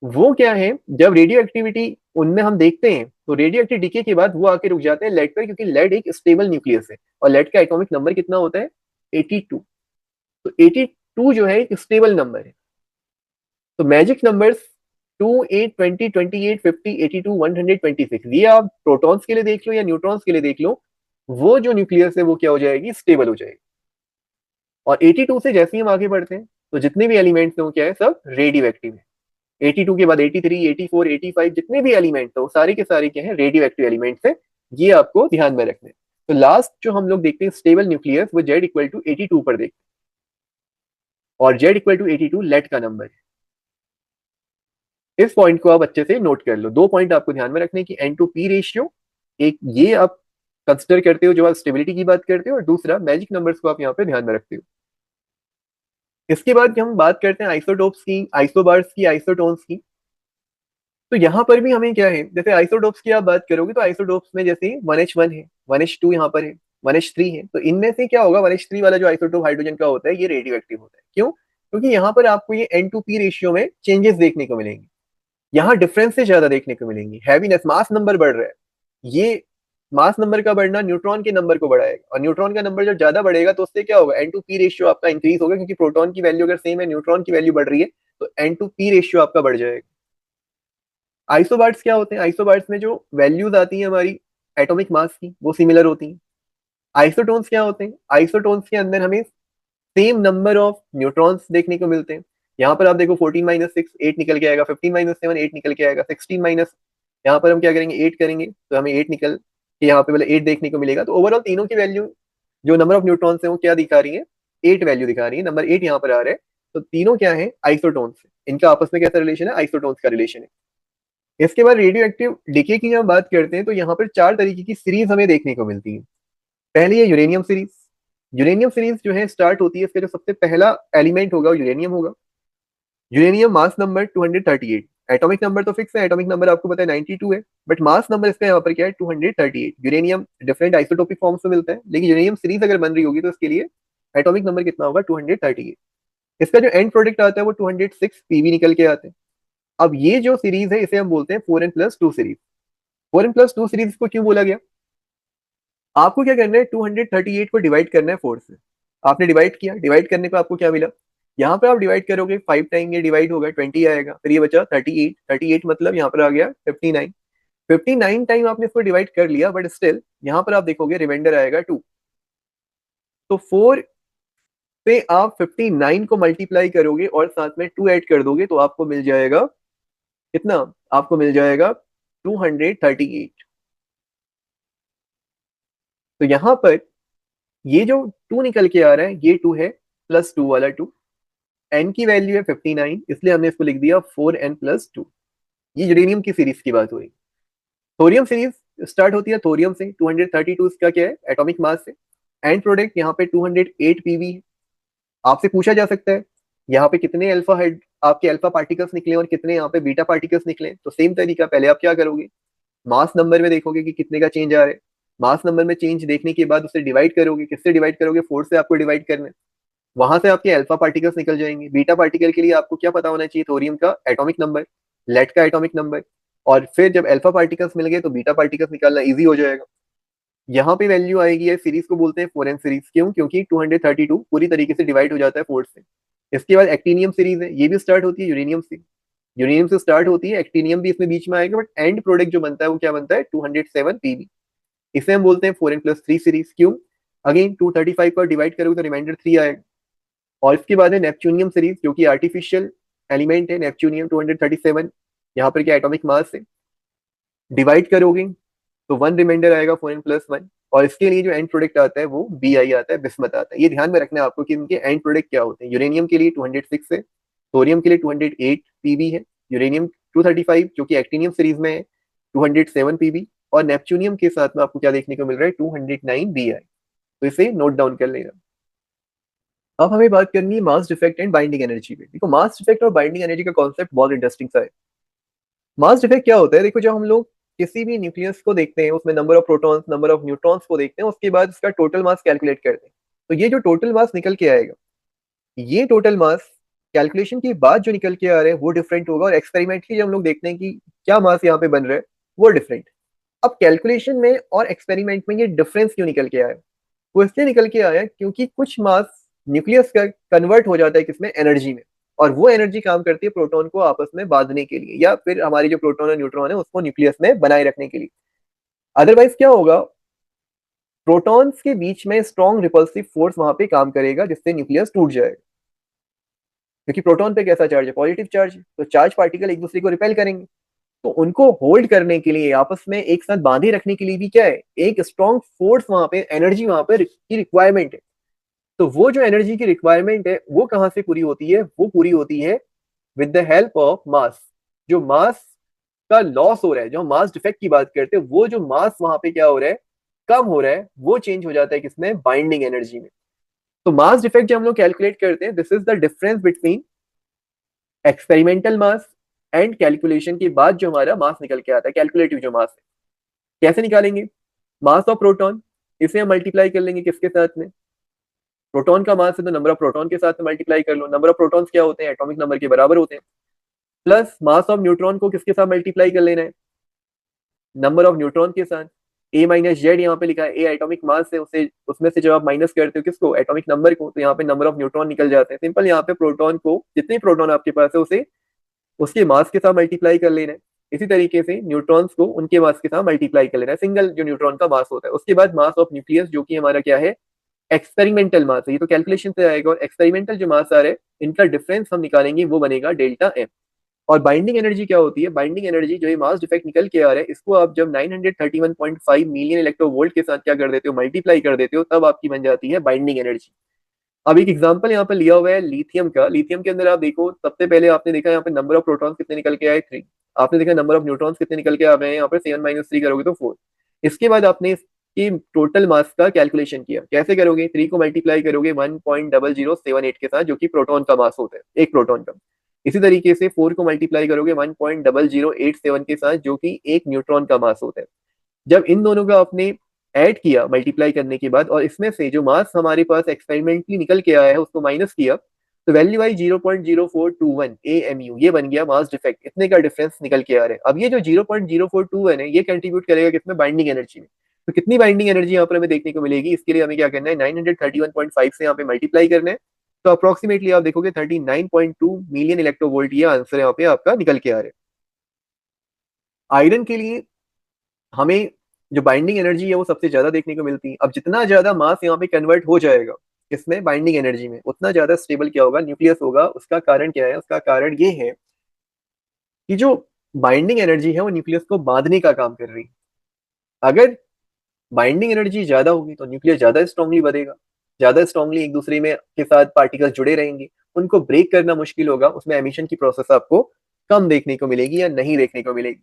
वो क्या है, जब रेडियो एक्टिविटी उनमें हम देखते हैं तो रेडियो एक्टिव डीके के बाद वो आके रुक जाते हैं लेड पर, क्योंकि लेड एक स्टेबल न्यूक्लियस है और लेड का एटॉमिक नंबर कितना होता है, 82। तो 82 जो है एक स्टेबल नंबर है। तो मैजिक नंबर्स 2, 8, 20, 28, 50, 82, 126, ये आप प्रोटॉन्स के लिए देख लो या न्यूट्रॉन्स के लिए देख लो, वो जो न्यूक्लियस है वो क्या हो जाएगी, स्टेबल हो जाएगी। और 82 से जैसे ही हम आगे बढ़ते हैं तो जितने भी एलिमेंट्स हैं वो क्या है, सब रेडियो एक्टिव है। 82 के बाद 83, 84, 85 जितने भी एलिमेंट्स हैं वो सारे के सारे क्या है, रेडियो एक्टिव एलिमेंट्स हैं। ये आपको ध्यान में रखना है। तो लास्ट जो हम लोग देखते हैं स्टेबल न्यूक्लियस, वो Z = 82 पर देखते हैं, और Z = 82 लेड का नंबर है। इस पॉइंट को आप अच्छे से नोट कर लो। दो पॉइंट आपको ध्यान में रखने की, एन टू पी रेशियो, एक ये आप कंसिडर करते हो जब आप स्टेबिलिटी की बात करते हो, और दूसरा मैजिक नंबर्स को आप यहाँ पे ध्यान में रखते हो। इसके बाद जब हम बात करते हैं आइसोटोप्स की, आइसोबार्स की, आइसोटोन्स की, तो यहाँ पर भी हमें क्या है, जैसे आइसोटोप्स की आप बात करोगे तो आइसोटोप्स में जैसे 1H1 है, 1H2 यहाँ पर है, 1H3 है, तो इनमें से क्या होगा, 1H3 वाला जो आइसोटोप हाइड्रोजन का होता है ये रेडियो एक्टिव होता है। क्यों? क्योंकि यहाँ पर आपको ये एन टू पी रेशियो में चेंजेस देखने को मिलेंगे, यहाँ डिफरेंस से ज्यादा देखने को मिलेंगी, हैवीनेस, मास नंबर बढ़ रहा है, ये मास नंबर का बढ़ना न्यूट्रॉन के नंबर को बढ़ाएगा, और न्यूट्रॉन का नंबर जब ज्यादा बढ़ेगा तो उससे क्या होगा, एन टू पी रेशियो आपका इंक्रीज होगा, क्योंकि प्रोटॉन की वैल्यू अगर सेम है, न्यूट्रॉन की वैल्यू बढ़ रही है, तो एन टू पी रेशियो आपका बढ़ जाएगा। आइसोबार्ट्स क्या होते हैं, आइसोबार्ट्स में जो वैल्यूज आती है हमारी एटॉमिक मास की वो सिमिलर होती हैं। आइसोटोन्स क्या होते हैं, आइसोटोन्स के अंदर हमें सेम नंबर ऑफ न्यूट्रॉन्स देखने को मिलते हैं। यहाँ पर आप देखो 14 - 6 8 निकल के आएगा, 15 - 7 8 निकल के आएगा, 16 माइनस, यहाँ पर हम क्या करेंगे 8 करेंगे तो हमें 8 निकल के यहाँ पे मतलब 8 देखने को मिलेगा। तो ओवरऑल तीनों की वैल्यू जो नंबर ऑफ न्यूट्रॉन्स है वो क्या दिखा रही है, 8 वैल्यू दिखा रही है, नंबर 8 यहाँ पर आ रहा है। तो तीनों क्या है, आइसोटोन्स है। इनका आपस में कैसा रिलेशन है, आइसोटोन्स का रिलेशन है। इसके बाद रेडियो एक्टिव डिके की जब बात करते हैं तो यहाँ पर चार तरीके की सीरीज हमें देखने को मिलती है। पहली है यूरेनियम सीरीज। यूरेनियम सीरीज जो है स्टार्ट होती है, इसका जो सबसे पहला एलिमेंट होगा वो यूरेनियम होगा। Uranium mass number 238। Atomic number तो फिक्स है, एटॉमिक नंबर आपको पता है 92 है, बट मास नंबर इसका यहाँ पर क्या है, 238। यूरेनियम डिफरेंट आइसोटोपिक फॉर्म्स में मिलता है, लेकिन यूरेनियम सीरीज अगर बन रही होगी तो इसके लिए एटॉमिक नंबर कितना होगा, 238। इसका जो एंड प्रोडक्ट आता है वो 206 पीवी निकल के आते हैं। अब ये जो सीरीज है इसे हम बोलते हैं 4n+2 सीरीज। 4n+2 सीरीज को क्यों बोला गया, आपको क्या करना है, 238 को डिवाइड करना है 4 से। आपने डिवाइड किया, डिवाइड करने पे आपको क्या मिला, यहाँ पे आप डिवाइड करोगे 5 टाइम ये डिवाइड होगा 20 आएगा, फिर ये बचा 38। 38 मतलब यहाँ पर आ गया 59। 59 टाइम आपने इसको डिवाइड कर लिया, बट स्टिल यहाँ पर आप देखोगे रिमाइंडर आएगा 2। तो 4 पे आप 59 को मल्टीप्लाई करोगे और साथ में 2 ऐड कर दोगे तो आपको मिल जाएगा कितना, आपको मिल जाएगा 238। तो यहाँ पर ये जो 2 निकल के आ रहा है ये 2 है, +2 वाला 2। एन की वैल्यू है 59, इसलिए हमने इसको लिख दिया 4n+2। ये यूरेनियम की सीरीज की बात हो रही। थोरियम सीरीज स्टार्ट होती है थोरियम से, 232 इसका क्या है, एटॉमिक मास है। एंड प्रोडक्ट यहाँ पे 208 पीवी है। आपसे पूछा जा सकता है यहाँ पे कितने अल्फा हेड आपके अल्फा पार्टिकल्स निकले और कितने यहाँ पे बीटा पार्टिकल्स निकले, तो सेम तरीका, पहले आप क्या करोगे, मास नंबर में देखोगे कि कितने का चेंज आ रहा है। मास नंबर में चेंज देखने के बाद उसे डिवाइड करोगे, किससे डिवाइड करोगे, 4 से आपको डिवाइड करना है। वहां से आपके अल्फा पार्टिकल्स निकल जाएंगे। बीटा पार्टिकल के लिए आपको क्या पता होना चाहिए, थोरियम का एटॉमिक नंबर, लेड का एटॉमिक नंबर, और फिर जब अल्फा पार्टिकल्स मिल गए तो बीटा पार्टिकल्स निकालना इजी हो जाएगा। यहाँ पे वैल्यू आएगी, है सीरीज को बोलते हैं 4n सीरीज। क्यों, क्योंकि 232 पूरी तरीके से डिवाइड हो जाता है 4 से। इसके बाद एक्टीनियम सीरीज है, ये भी स्टार्ट होती है यूरेनियम से। यूरेनियम से स्टार्ट होती है, एक्टीनियम भी इसमें बीच में आएगा, बट एंड प्रोडक्ट जो बनता है वो क्या बनता है, 207 पीवी। इसे हम बोलते हैं 4n+3 सीरीज। क्यों, अगेन 235 पर डिवाइड करोगे तो रिमाइंडर 3 आएगा। और इसके बाद है नेपच्यूनियम सीरीज, जो कि आर्टिफिशियल एलिमेंट है नेपच्यूनियम 237। यहाँ पर क्या एटॉमिक मास है, डिवाइड करोगे तो 1 रिमाइंडर आएगा 4n+1। और इसके लिए जो एंड प्रोडक्ट आता है वो Bi आता है, बिस्मत आता है। ये ध्यान में रखना है आपको कि इनके एंड प्रोडक्ट क्या होते हैं। यूरेनियम के लिए 206 है, थोरियम के लिए 208 पीवी है, यूरेनियम 235 जो कि एक्टिनियम सीरीज में है 207 पीवी, और नेपच्यूनियम के साथ में आपको क्या देखने को मिल रहा है, 209 Bi। तो इसे नोट डाउन कर लेना। अब हमें बात करनी है mass defect and binding energy पे। देखो मास डिफेक्ट और बाइंडिंग एनर्जी का कॉन्सेप्ट बहुत इंटरेस्टिंग सा है। मास डिफेक्ट क्या होता है, देखो जब हम लोग किसी भी न्यूक्लियस को देखते हैं, उसमें number of protons number of neutrons को देखते हैं, उसके बाद इसका टोटल मास कैलकुलेट करते हैं। तो ये जो टोटल मास निकल के आएगा, ये टोटल मास कैलकुलेशन के बाद जो निकल के आ रहा है वो डिफरेंट होगा, और एक्सपेरिमेंटली जब हम लोग देखते हैं कि क्या मास यहाँ पे बन रहा है वो डिफरेंट। अब कैलकुलेशन में और एक्सपेरिमेंट में ये डिफरेंस क्यों निकल के आया, वो इसलिए निकल के आया क्योंकि कुछ मास न्यूक्लियस का कन्वर्ट हो जाता है किसमें, एनर्जी में। और वो एनर्जी काम करती है प्रोटॉन को आपस में बांधने के लिए, या फिर हमारी जो प्रोटॉन और न्यूट्रॉन है उसको न्यूक्लियस में बनाए रखने के लिए। अदरवाइज क्या होगा, प्रोटॉन्स के बीच में स्ट्रॉन्ग रिपल्सिव फोर्स वहां पे काम करेगा जिससे न्यूक्लियस टूट जाएगा। क्योंकि प्रोटॉन पे कैसा चार्ज है, पॉजिटिव चार्ज, तो चार्ज पार्टिकल एक दूसरे को रिपेल करेंगे। तो उनको होल्ड करने के लिए, आपस में एक साथ बांधे रखने के लिए भी क्या है, एक स्ट्रॉन्ग फोर्स वहां पे, एनर्जी वहां पे की रिक्वायरमेंट है। तो वो जो एनर्जी की रिक्वायरमेंट है वो कहाँ से पूरी होती है, वो पूरी होती है with the help of mass. जो मास का लॉस हो रहा है, जो मास डिफेक्ट की बात करते हैं, वो जो मास वहां पे क्या हो रहा है, कम हो रहा है, वो चेंज हो जाता है किसमें, बाइंडिंग एनर्जी में। तो मास डिफेक्ट जो हम लोग कैलकुलेट करते हैं, this is the difference between experimental mass and calculation के बाद जो हमारा मास निकल के आता है, कैलकुलेटिव जो मास है। कैसे निकालेंगे, मास ऑफ प्रोटॉन, इसे हम मल्टीप्लाई कर लेंगे किसके साथ में, प्रोटॉन का मास है तो नंबर ऑफ प्रोटॉन के साथ मल्टीप्लाई कर लो। नंबर ऑफ प्रोटॉन्स क्या होते हैं, एटॉमिक नंबर के बराबर होते हैं। प्लस मास ऑफ न्यूट्रॉन को किसके साथ मल्टीप्लाई कर लेना है, नंबर ऑफ न्यूट्रॉन के साथ। A-Z यहाँ पे लिखा है, ए एटॉमिक मास है, उसे उसमें से जब आप माइनस करते हो किसको, एटॉमिक नंबर को, तो यहाँ पे नंबर ऑफ न्यूट्रॉन निकल जाते हैं। सिंपल, यहाँ पे प्रोटॉन को, जितने प्रोटॉन आपके पास है उसे उसके मास के साथ मल्टीप्लाई कर लेना है। इसी तरीके से न्यूट्रॉन्स को उनके मास के साथ मल्टीप्लाई कर लेना है, सिंगल जो न्यूट्रॉन का मास होता है। उसके बाद मास ऑफ न्यूक्लियस जो कि हमारा क्या है, एक्सपेरिमेंटल मास है। ये तो कैलकुलेशन से आएगा, और एक्सपेरिमेंटल जो मास आ रहे हैं इनका डिफरेंस हम निकालेंगे, वो बनेगा डेल्टा एम। और बाइंडिंग एनर्जी क्या होती है, बाइंडिंग एनर्जी जो ये मास डिफेक्ट निकल के आ रहा है, इसको आप जब 931.5 मिलियन इलेक्ट्रोवोल्ट के साथ क्या कर देते हो, मल्टीप्लाई कर देते हो, तब आपकी बन जाती है बाइंडिंग एनर्जी। अब एक एग्जांपल यहाँ पर लिया हुआ है लिथियम का। लिथियम के अंदर आप देखो, सबसे पहले आपने देखा यहाँ पे नंबर ऑफ प्रोटॉन्स कितने निकल के आए, 3। आपने देखा नंबर ऑफ न्यूट्रॉन्स कितने निकल के आ रहे हैं, यहाँ पर 7 - 3 करोगे तो 4। इसके बाद आपने इसकी टोटल मास का कैलकुलेशन किया। कैसे करोगे, 3 को मल्टीप्लाई करोगे 1.0078 के साथ, जो कि प्रोटॉन का मास होता है, एक प्रोटॉन का। इसी तरीके से 4 को मल्टीप्लाई करोगे 1.0087 के साथ, जो कि एक न्यूट्रॉन का मास होता है। जब इन दोनों का आपने ऐड किया मल्टीप्लाई करने के बाद, और इसमें से जो मास हमारे पास एक्सपेरिमेंटली निकल के आया है उसको माइनस किया, तो वैल्यू आई 0.0421 AMU। ये बन गया मास डिफेक्ट, इतने का डिफरेंस निकल के आ रहा है। अब ये जो 0.0421 है, ये कंट्रीब्यूट करेगा किसमें, बाइंडिंग एनर्जी में। तो कितनी बाइंडिंग एनर्जी यहाँ पर हमें देखने को मिलेगी, इसके लिए हमें क्या करना है, 931.5 से यहाँ पे मल्टीप्लाई करना है। तो अप्रोक्सीमेटली आप देखोगे 39.2 मिलियन इलेक्ट्रोवोल्ट, ये आंसर यहाँ पे आपका निकल के आ रहा है। आयरन के लिए हमें जो बाइंडिंग एनर्जी है वो सबसे ज्यादा देखने को मिलती है। अब जितना ज्यादा मास यहाँ पे कन्वर्ट हो जाएगा इसमें बाइंडिंग एनर्जी में, उतना ज्यादा स्टेबल क्या होगा, न्यूक्लियस होगा। उसका कारण क्या है, उसका कारण ये है कि जो बाइंडिंग एनर्जी है वो न्यूक्लियस को बांधने का काम कर रही है। अगर बाइंडिंग एनर्जी ज्यादा होगी तो न्यूक्लियस ज्यादा स्ट्रांगली बनेगा, ज्यादा स्ट्रांगली एक दूसरे में के साथ पार्टिकल्स जुड़े रहेंगे, उनको ब्रेक करना मुश्किल होगा, उसमें एमिशन की प्रोसेस आपको कम देखने को मिलेगी या नहीं देखने को मिलेगी।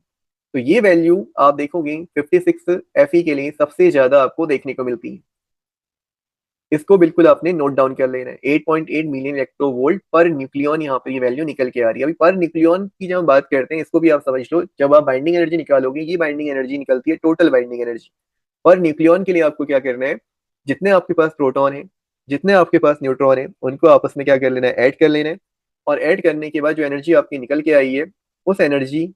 तो ये वैल्यू आप देखोगे 56 Fe के लिए सबसे ज्यादा आपको देखने को मिलती है। इसको बिल्कुल आपने नोट डाउन कर लेना है। 8.8 मिलियन इलेक्ट्रोवोल्ट पर न्यूक्लियन यहाँ पे ये वैल्यू निकल के आ रही है। अभी पर न्यूक्लियन की जब हम बात करते हैं, इसको भी आप समझ लो, जब आप बाइंडिंग एनर्जी निकालोगे, ये बाइंडिंग एनर्जी निकलती है total binding energy. Per nucleon के लिए आपको क्या करना है, जितने आपके पास प्रोटॉन है, जितने आपके पास न्यूट्रॉन है, उनको आपस में क्या कर लेना है, ऐड कर लेना है। और ऐड करने के बाद जो एनर्जी आपकी निकल के आई है, उस एनर्जी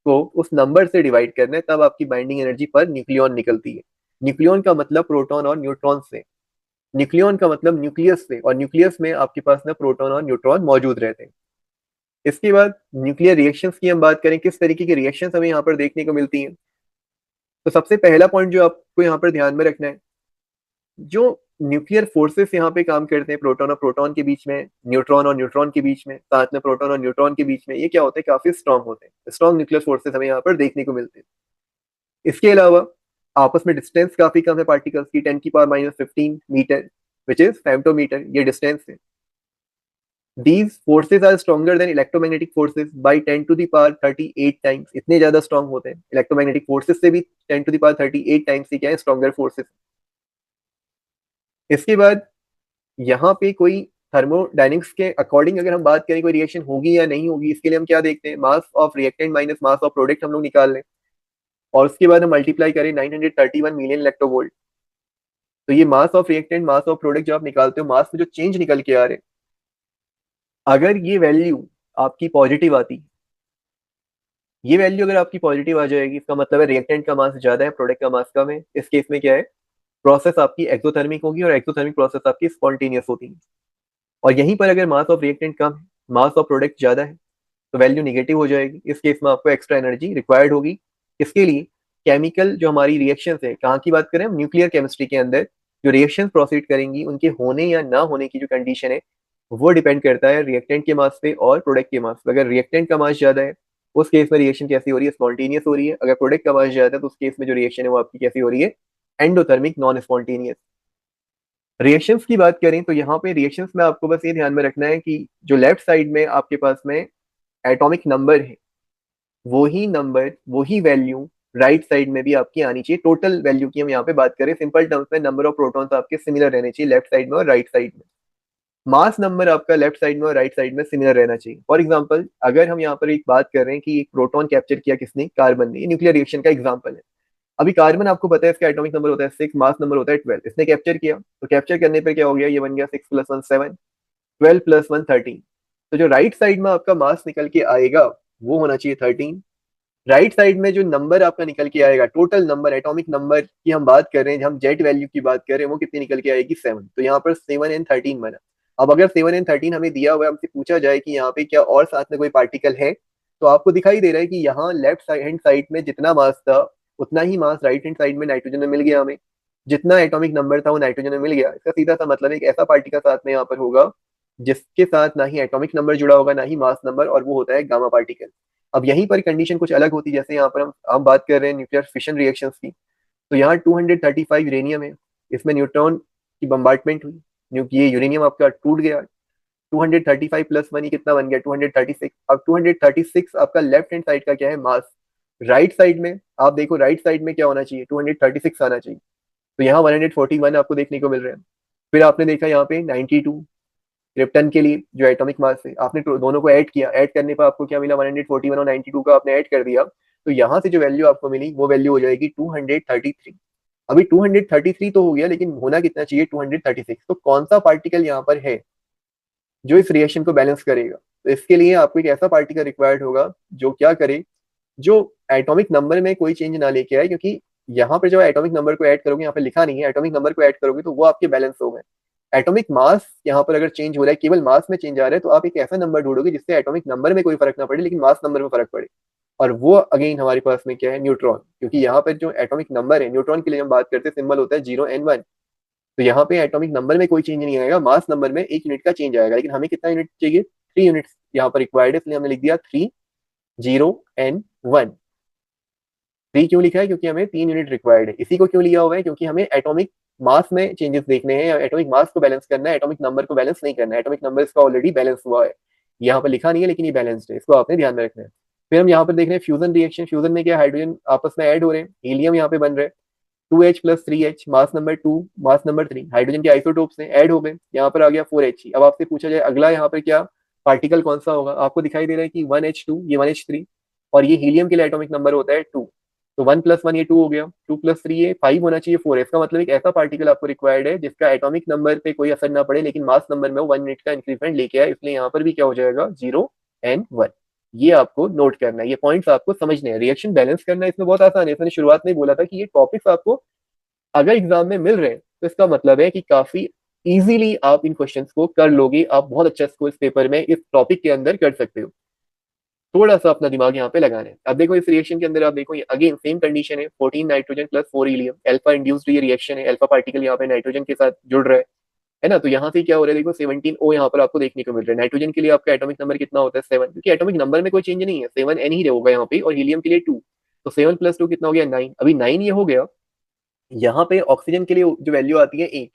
को उस नंबर से डिवाइड करना है, तब आपकी बाइंडिंग एनर्जी पर न्यूक्लियन निकलती है। न्यूक्लियन का मतलब प्रोटॉन और न्यूट्रॉन से, न्यूक्लियन का मतलब न्यूक्लियस से, और न्यूक्लियस में आपके पास ना प्रोटॉन और न्यूट्रॉन मौजूद रहते हैं। इसके बाद न्यूक्लियर रिएक्शंस की हम बात करें, किस तरीके की रिएक्शंस हमें यहाँ पर देखने को मिलती हैं। तो सबसे पहला पॉइंट जो आपको यहाँ पर ध्यान में रखना है, जो न्यूक्लियर फोर्सेस यहाँ पे काम करते हैं प्रोटॉन और प्रोटॉन के बीच में, न्यूट्रॉन और न्यूट्रॉन के बीच में, साथ में प्रोटॉन और न्यूट्रॉन के बीच में, ये क्या होते हैं, काफी स्ट्रांग होते हैं। स्ट्रांग न्यूक्लियर फोर्सेस हमें यहाँ पर देखने को मिलते हैं। इसके अलावा आपस में डिस्टेंस काफी कम है पार्टिकल्स की, 10⁻⁻15 मीटर, विच इज फेम्टोमीटर, ये डिस्टेंस है। These forces are stronger than electromagnetic forces by 10 to the power 38 times। इतने ज्यादा स्ट्रांग होते हैं इलेक्ट्रोमैग्नेटिक फोर्सेस से भी, 10 to the power 38 टाइम्स ही क्या है, स्ट्रॉन्गर फोर्सेस। इसके बाद यहाँ पे कोई थर्मोडायनेमिक्स के अकॉर्डिंग अगर हम बात करें कोई रिएक्शन होगी या नहीं होगी, इसके लिए हम क्या देखते हैं, mass of reactant minus mass of product हम लोग निकाल लें, और उसके बाद हम मल्टीप्लाई करें 931 मिलियन इलेक्ट्रोवोल्ट। तो ये mass of reactant mass of product जो आप निकालते हो, मास में जो चेंज निकल के आ रहे हैं, अगर ये वैल्यू आपकी पॉजिटिव आती, ये वैल्यू अगर आपकी पॉजिटिव आ जाएगी, इसका मतलब है रिएक्टेंट का मास ज्यादा है, प्रोडक्ट का मास कम है। इस केस में क्या है, प्रोसेस आपकी एक्सोथर्मिक होगी, और एक्सोथर्मिक प्रोसेस आपकी स्पॉन्टेनियस होती है। और यहीं पर अगर मास ऑफ रिएक्टेंट कम है, मास ऑफ प्रोडक्ट ज्यादा है, तो वैल्यू निगेटिव हो जाएगी। इस केस में आपको एक्स्ट्रा एनर्जी रिक्वायर्ड होगी। इसके लिए केमिकल जो हमारी रिएक्शन है, कहाँ की बात करें हम, न्यूक्लियर केमिस्ट्री के अंदर जो रिएक्शन प्रोसीड करेंगी, उनके होने या ना होने की जो कंडीशन है, वो डिपेंड करता है रिएक्टेंट के मास पे और प्रोडक्ट के मास पे। अगर रिएक्टेंट का मास ज्यादा है, उस केस में रिएक्शन कैसी हो रही है, स्पॉन्टेनियस हो रही है। अगर प्रोडक्ट का मास ज्यादा है, तो उस केस में जो रिएक्शन है वो आपकी कैसी हो रही है, एंडोथर्मिक, नॉन स्पॉन्टेनियस। रिएक्शंस की बात करें तो यहाँ पे रिएक्शंस में आपको बस ये ध्यान में रखना है कि जो लेफ्ट साइड में आपके पास में एटॉमिक नंबर है, वही नंबर, वही वैल्यू राइट साइड में भी आपकी आनी चाहिए। टोटल वैल्यू की हम यहाँ पे बात करें, सिंपल टर्म्स में नंबर ऑफ प्रोटॉन्स आपके सिमिलर रहने चाहिए लेफ्ट साइड में और राइट साइड में। मास नंबर आपका लेफ्ट साइड में और राइट साइड में सिमिलर रहना चाहिए। फॉर एग्जांपल, अगर हम यहाँ पर एक बात कर रहे हैं कि एक प्रोटॉन कैप्चर किया किसने, कार्बन ने, ये न्यूक्लियर रिएक्शन का एग्जांपल है। अभी कार्बन आपको पता है इसका एटॉमिक नंबर होता है 6, मास नंबर होता है 12। इसने कैप्चर किया, तो कैप्चर करने पर क्या हो गया, ये बन गया 6 + 1 7, 12 + 1 13। तो जो राइट साइड में आपका मास निकल के आएगा वो होना चाहिए 13। राइट साइड में जो नंबर आपका निकल के आएगा, टोटल नंबर, एटॉमिक नंबर की हम बात कर रहे हैं, हम जेट वैल्यू की बात कर रहे हैं, वो कितनी निकल के आएगी, 7। तो यहाँ पर 7 and 13 बना। अब अगर 7 and 13 हमें दिया हुआ है, हमसे पूछा जाए कि यहाँ पे क्या और साथ में कोई पार्टिकल है, तो आपको दिखाई दे रहा है कि यहाँ लेफ्ट हैंड साइड में जितना मास था, उतना ही मास राइट हैंड साइड में नाइट्रोजन में मिल गया हमें। जितना एटॉमिक नंबर था वो नाइट्रोजन में मिल गया। इसका सीधा सा मतलब एक ऐसा पार्टिकल साथ में यहाँ पर होगा जिसके साथ ना ही एटॉमिक नंबर जुड़ा होगा, ना ही मास नंबर, और वो होता है गामा पार्टिकल। अब यहीं पर कंडीशन कुछ अलग होती है, जैसे यहाँ पर हम बात कर रहे हैं न्यूक्लियर फिशन रिएक्शंस की। तो यहाँ 235 यूरेनियम है, इसमें न्यूट्रॉन की बम्बार्टमेंट हुई, ये यूरेनियम आपका टूट गया, 235 प्लस 1 कितना बन गया, 236। अब 236 आपका लेफ्ट हैंड साइड का क्या है, मास। राइट साइड में आप देखो, राइट साइड में क्या होना चाहिए, 236 आना चाहिए। तो यहाँ 141 आपको देखने को मिल रहा है। फिर आपने देखा यहाँ पे 92 क्रिप्टन के लिए जो एटॉमिक मास है, आपने दोनों को ऐड किया, ऐड करने पर आपको क्या मिला, 141 और 92 का आपने ऐड कर दिया, तो यहाँ से जो वैल्यू आपको मिली वो वैल्यू हो जाएगी 233। अभी 233 तो हो गया, लेकिन होना कितना चाहिए, 236। तो कौन सा पार्टिकल यहाँ पर है जो इस रिएक्शन को बैलेंस करेगा? तो इसके लिए आपको एक ऐसा पार्टिकल रिक्वायर्ड होगा जो क्या करे, जो एटॉमिक नंबर में कोई चेंज ना लेके आए, क्योंकि यहाँ पर जो एटॉमिक नंबर को ऐड करोगे, यहाँ पे लिखा नहीं है, एटॉमिक नंबर को ऐड करोगे तो वो आपके बैलेंस हो गए। एटॉमिक मास यहाँ पर अगर चेंज हो रहा है, केवल मास में चेंज आ रहा है, तो आप एक ऐसा नंबर ढूंढोगे जिससे एटॉमिक नंबर में कोई फर्क ना पड़े लेकिन मास नंबर में फर्क पड़े। और वो अगेन हमारे पास में क्या है, न्यूट्रॉन। क्योंकि यहाँ पर जो एटॉमिक नंबर है, न्यूट्रॉन के लिए हम बात करते हैं, सिंबल होता है 0 n 1। तो यहाँ पे एटॉमिक नंबर में कोई चेंज नहीं आएगा, मास नंबर में 1 यूनिट का चेंज आएगा, लेकिन हमें कितना यूनिट चाहिए, 3 यूनिट्स यहाँ पर रिक्वायर्ड है, इसलिए हमने लिख दिया 3 0 n 1। 3 क्यों लिखा है, क्योंकि हमें 3 यूनिट रिक्वायर्ड है। इसी को क्यों लिया हुआ है, क्योंकि हमें एटॉमिक मास में चेंजेस देखने हैं, या एटॉमिक मास को बैलेंस करना है, एटॉमिक नंबर को बैलेंस नहीं करना है। एटॉमिक नंबर इसका ऑलरेडी बैलेंस हुआ है, यहाँ पर लिखा नहीं है लेकिन ये बैलेंस्ड है, इसको आपने ध्यान में रखना है। फिर हम यहाँ पर देख रहे हैं फ्यूजन रिएक्शन। फ्यूजन में क्या, हाइड्रोजन आपस में ऐड हो रहे हैं, हीलियम यहाँ पे बन रहे हैं, 2H+3H, mass number 2, mass number 3, hydrogen के आइसोटोप्स हैं, ऐड हो गए, यहाँ पर आ गया 4He। अब आपसे पूछा जाए अगला यहाँ पर क्या पार्टिकल कौन सा होगा, आपको दिखाई दे रहा है कि 1H2, ये 1H3, और ये हीलियम के लिए एटॉमिक नंबर होता है 2। तो 1+1 ये 2 हो गया, 2+3 ये 5 होना चाहिए, 4 है। इसका मतलब एक ऐसा पार्टिकल आपको रिक्वायर्ड है जिसका एटॉमिक नंबर पे कोई असर ना पड़े लेकिन मास नंबर में वो 1 यूनिट का इंक्रीमेंट लेके आए, इसलिए यहाँ पर भी क्या हो जाएगा, 0 n 1। ये आपको नोट करना है, ये पॉइंट्स आपको समझने हैं। रिएक्शन बैलेंस करना इसमें बहुत आसान है, मैंने शुरुआत में बोला था कि ये टॉपिक्स आपको अगर एग्जाम में मिल रहे हैं तो इसका मतलब है कि काफी इजीली आप इन क्वेश्चंस को कर लोगे, आप बहुत अच्छा स्कोर इस पेपर में इस टॉपिक के अंदर कर सकते हो। थोड़ा सा अपना दिमाग यहाँ पे लगाना है। अब देखो इस रिएक्शन के अंदर आप देखो, ये अगेन सेम कंडीशन है, 14 nitrogen plus 4 helium, alpha induced ये रिएक्शन है, अल्फा पार्टिकल यहाँ पे नाइट्रोजन के साथ जुड़ रहा है ना। तो यहाँ से क्या हो रहा है, देखो 17O यहाँ पर आपको देखने को मिल रहा है। नाइट्रोजन के लिए आपका एटॉमिक नंबर कितना होता है, 7, क्योंकि एटॉमिक नंबर में कोई चेंज नहीं है, 7n ही होगा यहाँ पे, और हीलियम के लिए 2। तो 7+2 कितना हो गया, 9। अभी 9 ये हो गया। यहाँ पे ऑक्सीजन के लिए जो वैल्यू आती है 8।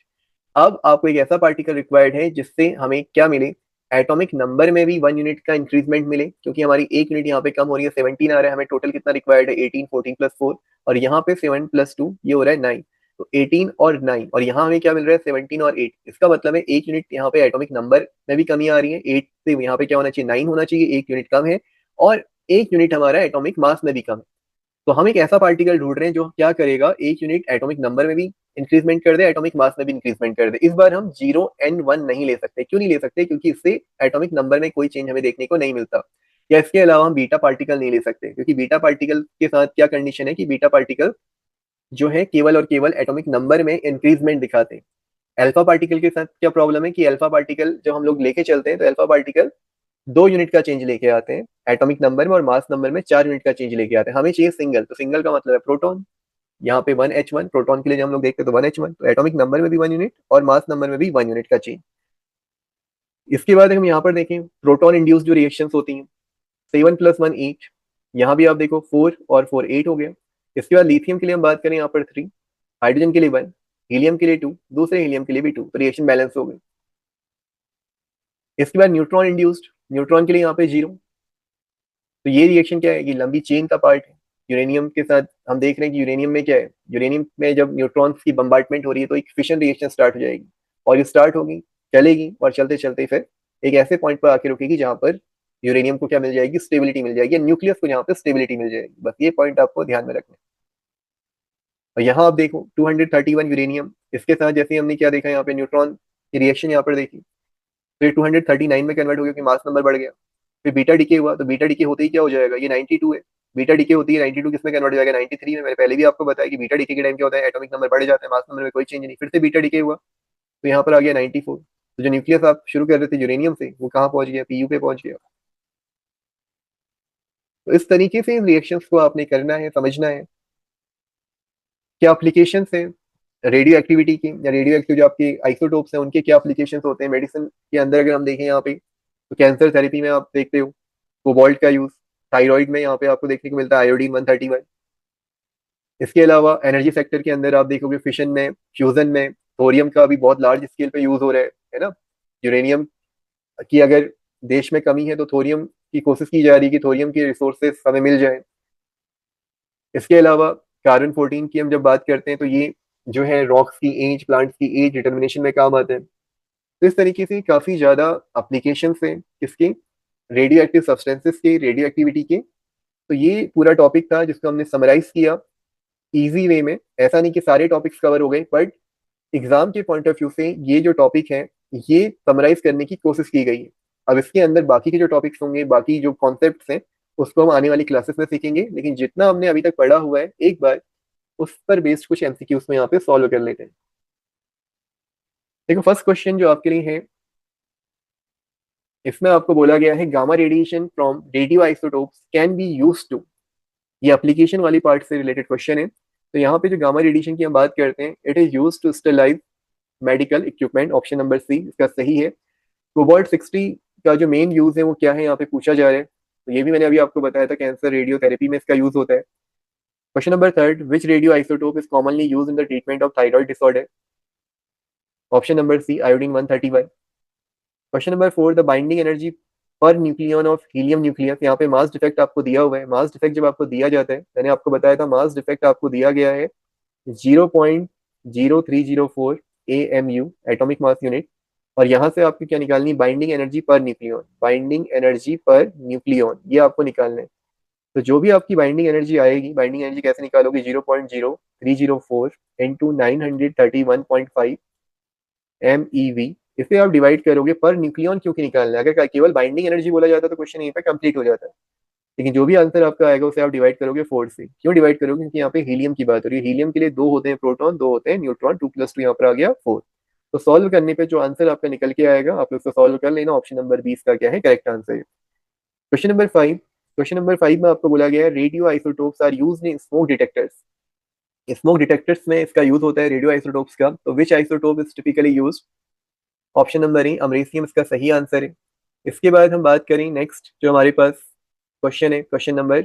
अब आपको एक ऐसा पार्टिकल रिक्वायर्ड है जिससे हमें क्या मिले, एटॉमिक नंबर में भी 1 यूनिट का इंक्रीजमेंट मिले, क्योंकि हमारी 1 यूनिट यहाँ पे कम हो रही है, 17 आ रहा है, हमें टोटल कितना रिक्वायर्ड है, 18, 14+4, और यहाँ पे 7+2 ये हो रहा है 9। तो 18 और 9, और यहाँ हमें क्या मिल रहा है, 17 और 8। इसका मतलब है 1 यूनिट यहाँ पे एटॉमिक नंबर में भी कमी आ रही है, 8 से यहाँ पे क्या होना चाहिए, 9 होना चाहिए, 1 यूनिट कम है, और 1 यूनिट हमारा एटॉमिक मास में भी कम है। तो हम एक ऐसा पार्टिकल ढूंढ रहे हैं जो क्या करेगा, 1 यूनिट एटॉमिक नंबर में भी इंक्रीजमेंट कर दे, एटॉमिक मास में भी इंक्रीजमेंट कर दे। इस बार हम 0 n 1 नहीं ले सकते। क्यों नहीं ले सकते, क्योंकि इससे एटॉमिक नंबर में कोई चेंज हमें देखने को नहीं मिलता। या इसके अलावा हम बीटा पार्टिकल नहीं ले सकते, क्योंकि बीटा पार्टिकल के साथ क्या कंडीशन है कि बीटा पार्टिकल जो है केवल और केवल एटॉमिक नंबर में इंक्रीजमेंट दिखाते हैं। अल्फा पार्टिकल के साथ क्या प्रॉब्लम है कि अल्फा पार्टिकल जब हम लोग लेके चलते हैं तो अल्फा पार्टिकल 2 यूनिट का चेंज लेके आते हैं एटॉमिक नंबर में, और मास नंबर में 4 यूनिट का चेंज लेके आते हैं। हमें चाहिए सिंगल, तो सिंगल का मतलब है प्रोटॉन। यहाँ पे 1H1 प्रोटॉन के लिए जब हम लोग देखते हैं तो 1H1, तो एटॉमिक नंबर में भी 1 यूनिट और मास नंबर में भी 1 यूनिट का चेंज। इसके बाद हम यहाँ पर देखें प्रोटॉन इंड्यूस्ड जो रिएक्शन होती हैं, 7+1 8, यहाँ भी आप देखो 4 और 4 8 हो गया। इसके बाद लिथियम के लिए हम बात करें यहाँ पर 3, हाइड्रोजन के लिए 1, हीलियम के लिए 2, दूसरे हीलियम के लिए भी 2, तो रिएक्शन बैलेंस हो गई। इसके बाद न्यूट्रॉन इंड्यूस्ड, न्यूट्रॉन के लिए यहाँ पे 0। तो ये रिएक्शन क्या है, ये लंबी चेन का पार्ट है। यूरेनियम के साथ हम देख रहे हैं कि यूरेनियम में क्या है, यूरेनियम में जब न्यूट्रॉन्स की बम्बार्टमेंट हो रही है तो एक फिशन रिएक्शन स्टार्ट हो जाएगी, और ये स्टार्ट होगी, चलेगी, और चलते चलते फिर एक ऐसे पॉइंट पर आके रुकेगी जहां पर यूरेनियम को क्या मिल जाएगी, स्टेबिलिटी मिल जाएगी, न्यूक्लियस को जहाँ पे स्टेबिलिटी मिल जाएगी। बस ये पॉइंट आपको ध्यान में रखना है। और यहाँ आप देखो 231 यूरेनियम, इसके साथ जैसे हमने क्या देखा, यहाँ पे न्यूट्रॉन की रिएक्शन यहाँ पर देखी, फिर 239 में कन्वर्ट हो गया कि मास नंबर बढ़ गया। फिर बीटा डीके हुआ, तो बीटा डीके होते ही क्या हो जाएगा, ये 92 है। बीटा डीके होती है 92, किसमें कन्वर्ट हो जाएगा, 93 में। मैंने पहले भी आपको बताया कि बीटा डीके के टाइम क्या होता है, एटॉमिक नंबर बढ़ जाता है, मास नंबर में कोई चेंज नहीं। फिर से बीटा डीके हुआ तो यहाँ पर आ गया 94। तो जो न्यूक्लियस आप शुरू कर रहे थे यूरेनियम से, वो कहाँ पहुंच गया, पीयू पे पहुंच गया। तो इस तरीके से इन रिएक्शंस को आपने करना है, समझना है क्या एप्लीकेशन है रेडियो एक्टिविटी की, या रेडियो एक्टिव जो आपके आइसोटोप्स हैं उनके क्या एप्लीकेशन होते हैं मेडिसिन के अंदर। अगर हम देखें यहाँ पे तो कैंसर थेरेपी में आप देखते हो कोबाल्ट का यूज, थायराइड में यहाँ पे आपको देखने को मिलता है आयोडीन 131। इसके अलावा एनर्जी सेक्टर के अंदर आप देखोगे फिशन में, फ्यूजन में, थोरियम का अभी बहुत लार्ज स्केल पे यूज हो रहा है ना। यूरेनियम की अगर देश में कमी है तो थोरियम की कोशिश की जा रही है कि थोरियम के रिसोर्सेस हमें मिल जाए। इसके अलावा कार्बन 14 की हम जब बात करते हैं तो ये जो है रॉक्स की एज, प्लांट्स की एज डिटर्मिनेशन में काम आते हैं। तो इस तरीके से काफी ज्यादा एप्लीकेशन हैं किसके, रेडियो एक्टिव सब्सटेंसेस के, रेडियो एक्टिविटी के। तो ये पूरा टॉपिक था जिसको हमने समराइज किया इजी वे में। ऐसा नहीं कि सारे टॉपिक्स कवर हो गए, बट एग्जाम के पॉइंट ऑफ व्यू से ये जो टॉपिक है ये समराइज करने की कोशिश की गई है। अब इसके अंदर बाकी के जो टॉपिक्स होंगे, बाकी जो कॉन्सेप्ट्स हैं, उसको हम आने वाली क्लासेस में सीखेंगे। लेकिन जितना हमने अभी तक पढ़ा हुआ है एक बार उस पर बेस्ड कुछ एमसीक्यूज में यहाँ पे सॉल्व कर लेते हैं। देखो फर्स्ट क्वेश्चन जो आपके लिए है, इसमें आपको बोला गया है gamma radiation from radio isotopes can be used to. ये एप्लीकेशन वाली पार्ट से रिलेटेड क्वेश्चन है। तो यहाँ पे जो गामा रेडिएशन की हम बात करते हैं, it is used to sterilise medical equipment. Option number C इसका सही है। कोबाल्ट 60 का जो मेन यूज है वो क्या है यहाँ पे पूछा जा रहा है। तो ये भी मैंने अभी आपको बताया था, कैंसर रेडियोथेरेपी में इसका यूज होता है। Question number third, which radio isotope is commonly used in the treatment of thyroid disorder. Option number C iodine 131। Question number four, the binding energy per nucleon of helium nucleus. यहाँ पे mass defect आपको दिया हुआ है। Mass defect जब आपको दिया जाता है, मैंने आपको बताया था मास डिफेक्ट आपको दिया गया है 0.0304 AMU एटॉमिक मास यूनिट। और यहाँ से आपको क्या निकालनी, binding energy per nucleon. Binding energy per nucleon ये आपको निकालना है। तो जो भी आपकी बाइंडिंग एनर्जी आएगी, बाइंडिंग एनर्जी कैसे निकालोगे, 0.0304 इंटू 931.5 MeV। इसे आप डिवाइड करोगे पर न्यूक्लियन, क्योंकि निकालना है। अगर केवल बाइंडिंग एनर्जी बोला जाता तो क्वेश्चन यहीं पे कंप्लीट हो जाता है। लेकिन जो भी आंसर आपका आएगा उसे आप डिवाइड करोगे 4 से। क्यों डिवाइड करोगे, क्योंकि यहाँ पे हीलियम की बात हो रही है। हीलियम के लिए दो होते हैं प्रोटॉन, दो होते हैं न्यूट्रॉन, 2+2 यहाँ पर आ गया 4। तो सॉल्व करने पे जो आंसर आपका निकल के आएगा आप उसको सॉल्व कर लेना। ऑप्शन नंबर 20 का क्या है करेक्ट आंसर है। क्वेश्चन नंबर 5 में आपको बोला गया है radio isotopes are used in smoke detectors. Smoke detectors में इसका यूज होता है रेडियो आइसोटोप्स का। तो which isotope is typically use. Option number A americium इसका सही आंसर है। इसके बाद हम बात करें नेक्स्ट जो हमारे पास क्वेश्चन है, question number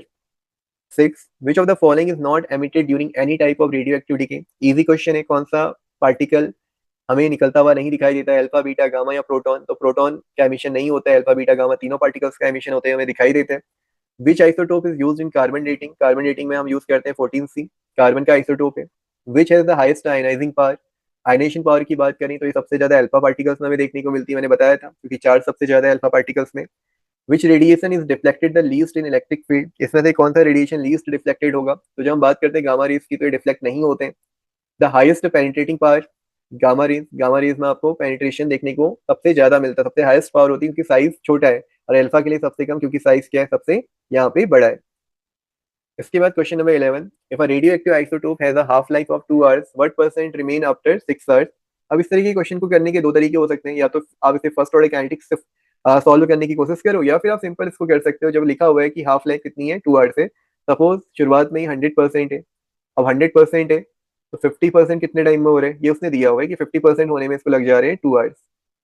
6, which of the following is not emitted during any type of radio activity के। इजी क्वेश्चन है, कौन सा पार्टिकल हमें निकलता हुआ नहीं दिखाई देता है, अल्फा बीटा गामा या प्रोटॉन। तो प्रोटॉन का एमिशन नहीं होता है, अल्फा बीटा गामा तीनों पार्टिकल्स का एमिशन होते हैं, हमें दिखाई देते हैं। Which isotope is used in carbon dating. Carbon dating में हम यूज करते हैं 14C, कार्बन का आइसोटोप है। Which has the highest ionising power. Ionisation power की बात करें तो ये सबसे ज्यादा अल्फा पार्टिकल्स में हमें देखने को मिलती है, मैंने बताया था, क्योंकि चार्ज सबसे ज्यादा है अल्फा पार्टिकल्स में। Which radiation is deflected the least in electric field. इसमें से कौन सा रेडिएशन लीस्ट डिफ्लेक्टेड होगा। तो जब हम बात करते हैं गामा रेज की तो ये डिफ्लेक्ट नहीं होते हैं। The highest penetrating power, gamma rays में आपको पेनिट्रेशन देखने को सबसे ज्यादा मिलता है, सबसे हाईएस्ट पावर होती है, क्योंकि साइज छोटा है। और अल्फा के लिए सबसे कम, क्योंकि साइज क्या है सबसे यहाँ पे बड़ा है। इसके बाद question number 11, if a radio active isotope has a half life of 2 hours what percent remain after 6 hours. अब इस तरीके के क्वेश्चन को करने के दो तरीके हो सकते हैं, या तो आप इसे फर्स्ट ऑर्डर काइनेटिक्स से सॉल्व करने की कोशिश करो, या फिर आप सिंपल इसको कर सकते हो। जब लिखा हुआ है कि हाफ लाइफ कितनी है 2 आवर्स है, सपोज शुरुआत में ही 100% है। अब 100% है तो 50% कितने टाइम में हो रहे हैं, ये उसने दिया हुआ है कि 50% होने में इसको लग जा रहे हैं 2 आवर्स।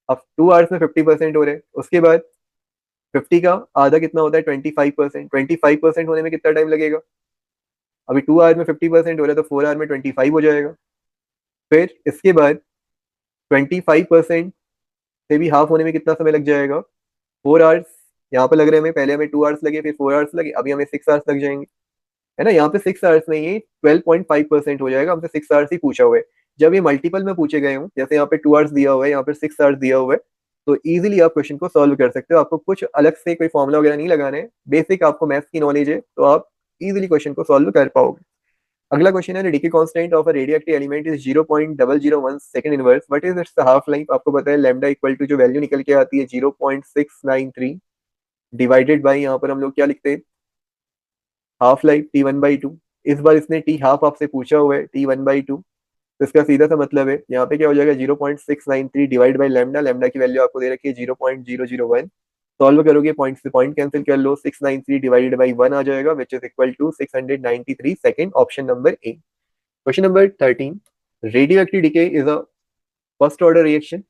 अब 2 आवर्स में 50% हो रहे हैं, उसके बाद 50 का आधा कितना होता है 25%। 25% होने में कितना टाइम लगेगा। अभी 2 आवर में 50% हो रहा है तो 4 आवर में 25 हो जाएगा। फिर इसके बाद 25% से भी हाफ होने में कितना समय लग जाएगा, 4 आवर्स। यहाँ पे लग रहे हैं हमें, पहले हमें 2 आवर्स लगे, फिर 4 आवर्स लगे, अभी हमें 6 आवर्स लग जाएंगे, है ना। यहाँ पे 6 आवर्स में ये 12.5% हो जाएगा। हमसे 6 आवर्स ही पूछा हुआ है। जब ये मल्टीपल में पूछे गए हों, जैसे यहाँ पे 2 आवर्स दिया हुआ है, यहाँ पे 6 आवर्स दिया हुआ है, तो इजीली आप क्वेश्चन को सॉल्व कर सकते हो। आपको कुछ अलग से कोई फॉर्मुला वगैरह नहीं लगाना है, बेसिक आपको मैथ्स की नॉलेज है तो आप इजीली क्वेश्चन को सॉल्व कर पाओगे। अगला क्वेश्चन है, decay constant of a radioactive element is 0.001 second inverse, what is it's half life. आपको पता है लैम्डा इक्वल टू जो वैल्यू निकल के आती है 0.693 डिवाइडेड बाई, यहाँ पर हम लोग क्या लिखते हैं, हाफ लाइफ T1/2। इस बार इसने टी हाफ आपसे पूछा हुआ है T1/2, तो इसका सीधा सा मतलब है यहाँ पे क्या हो जाएगा 0.693 डिवाइड बाई लैम्डा। लैम्डा की वैल्यू आपको दे रखी है 0.001। सॉल्व करोगे पॉइंट से पॉइंट कैंसिल कर लो, 693 डिवाइडेड बाई 1 आ जाएगा, which is equal to 693 second. Option number A. Question number 13, radio active decay is a first order reaction.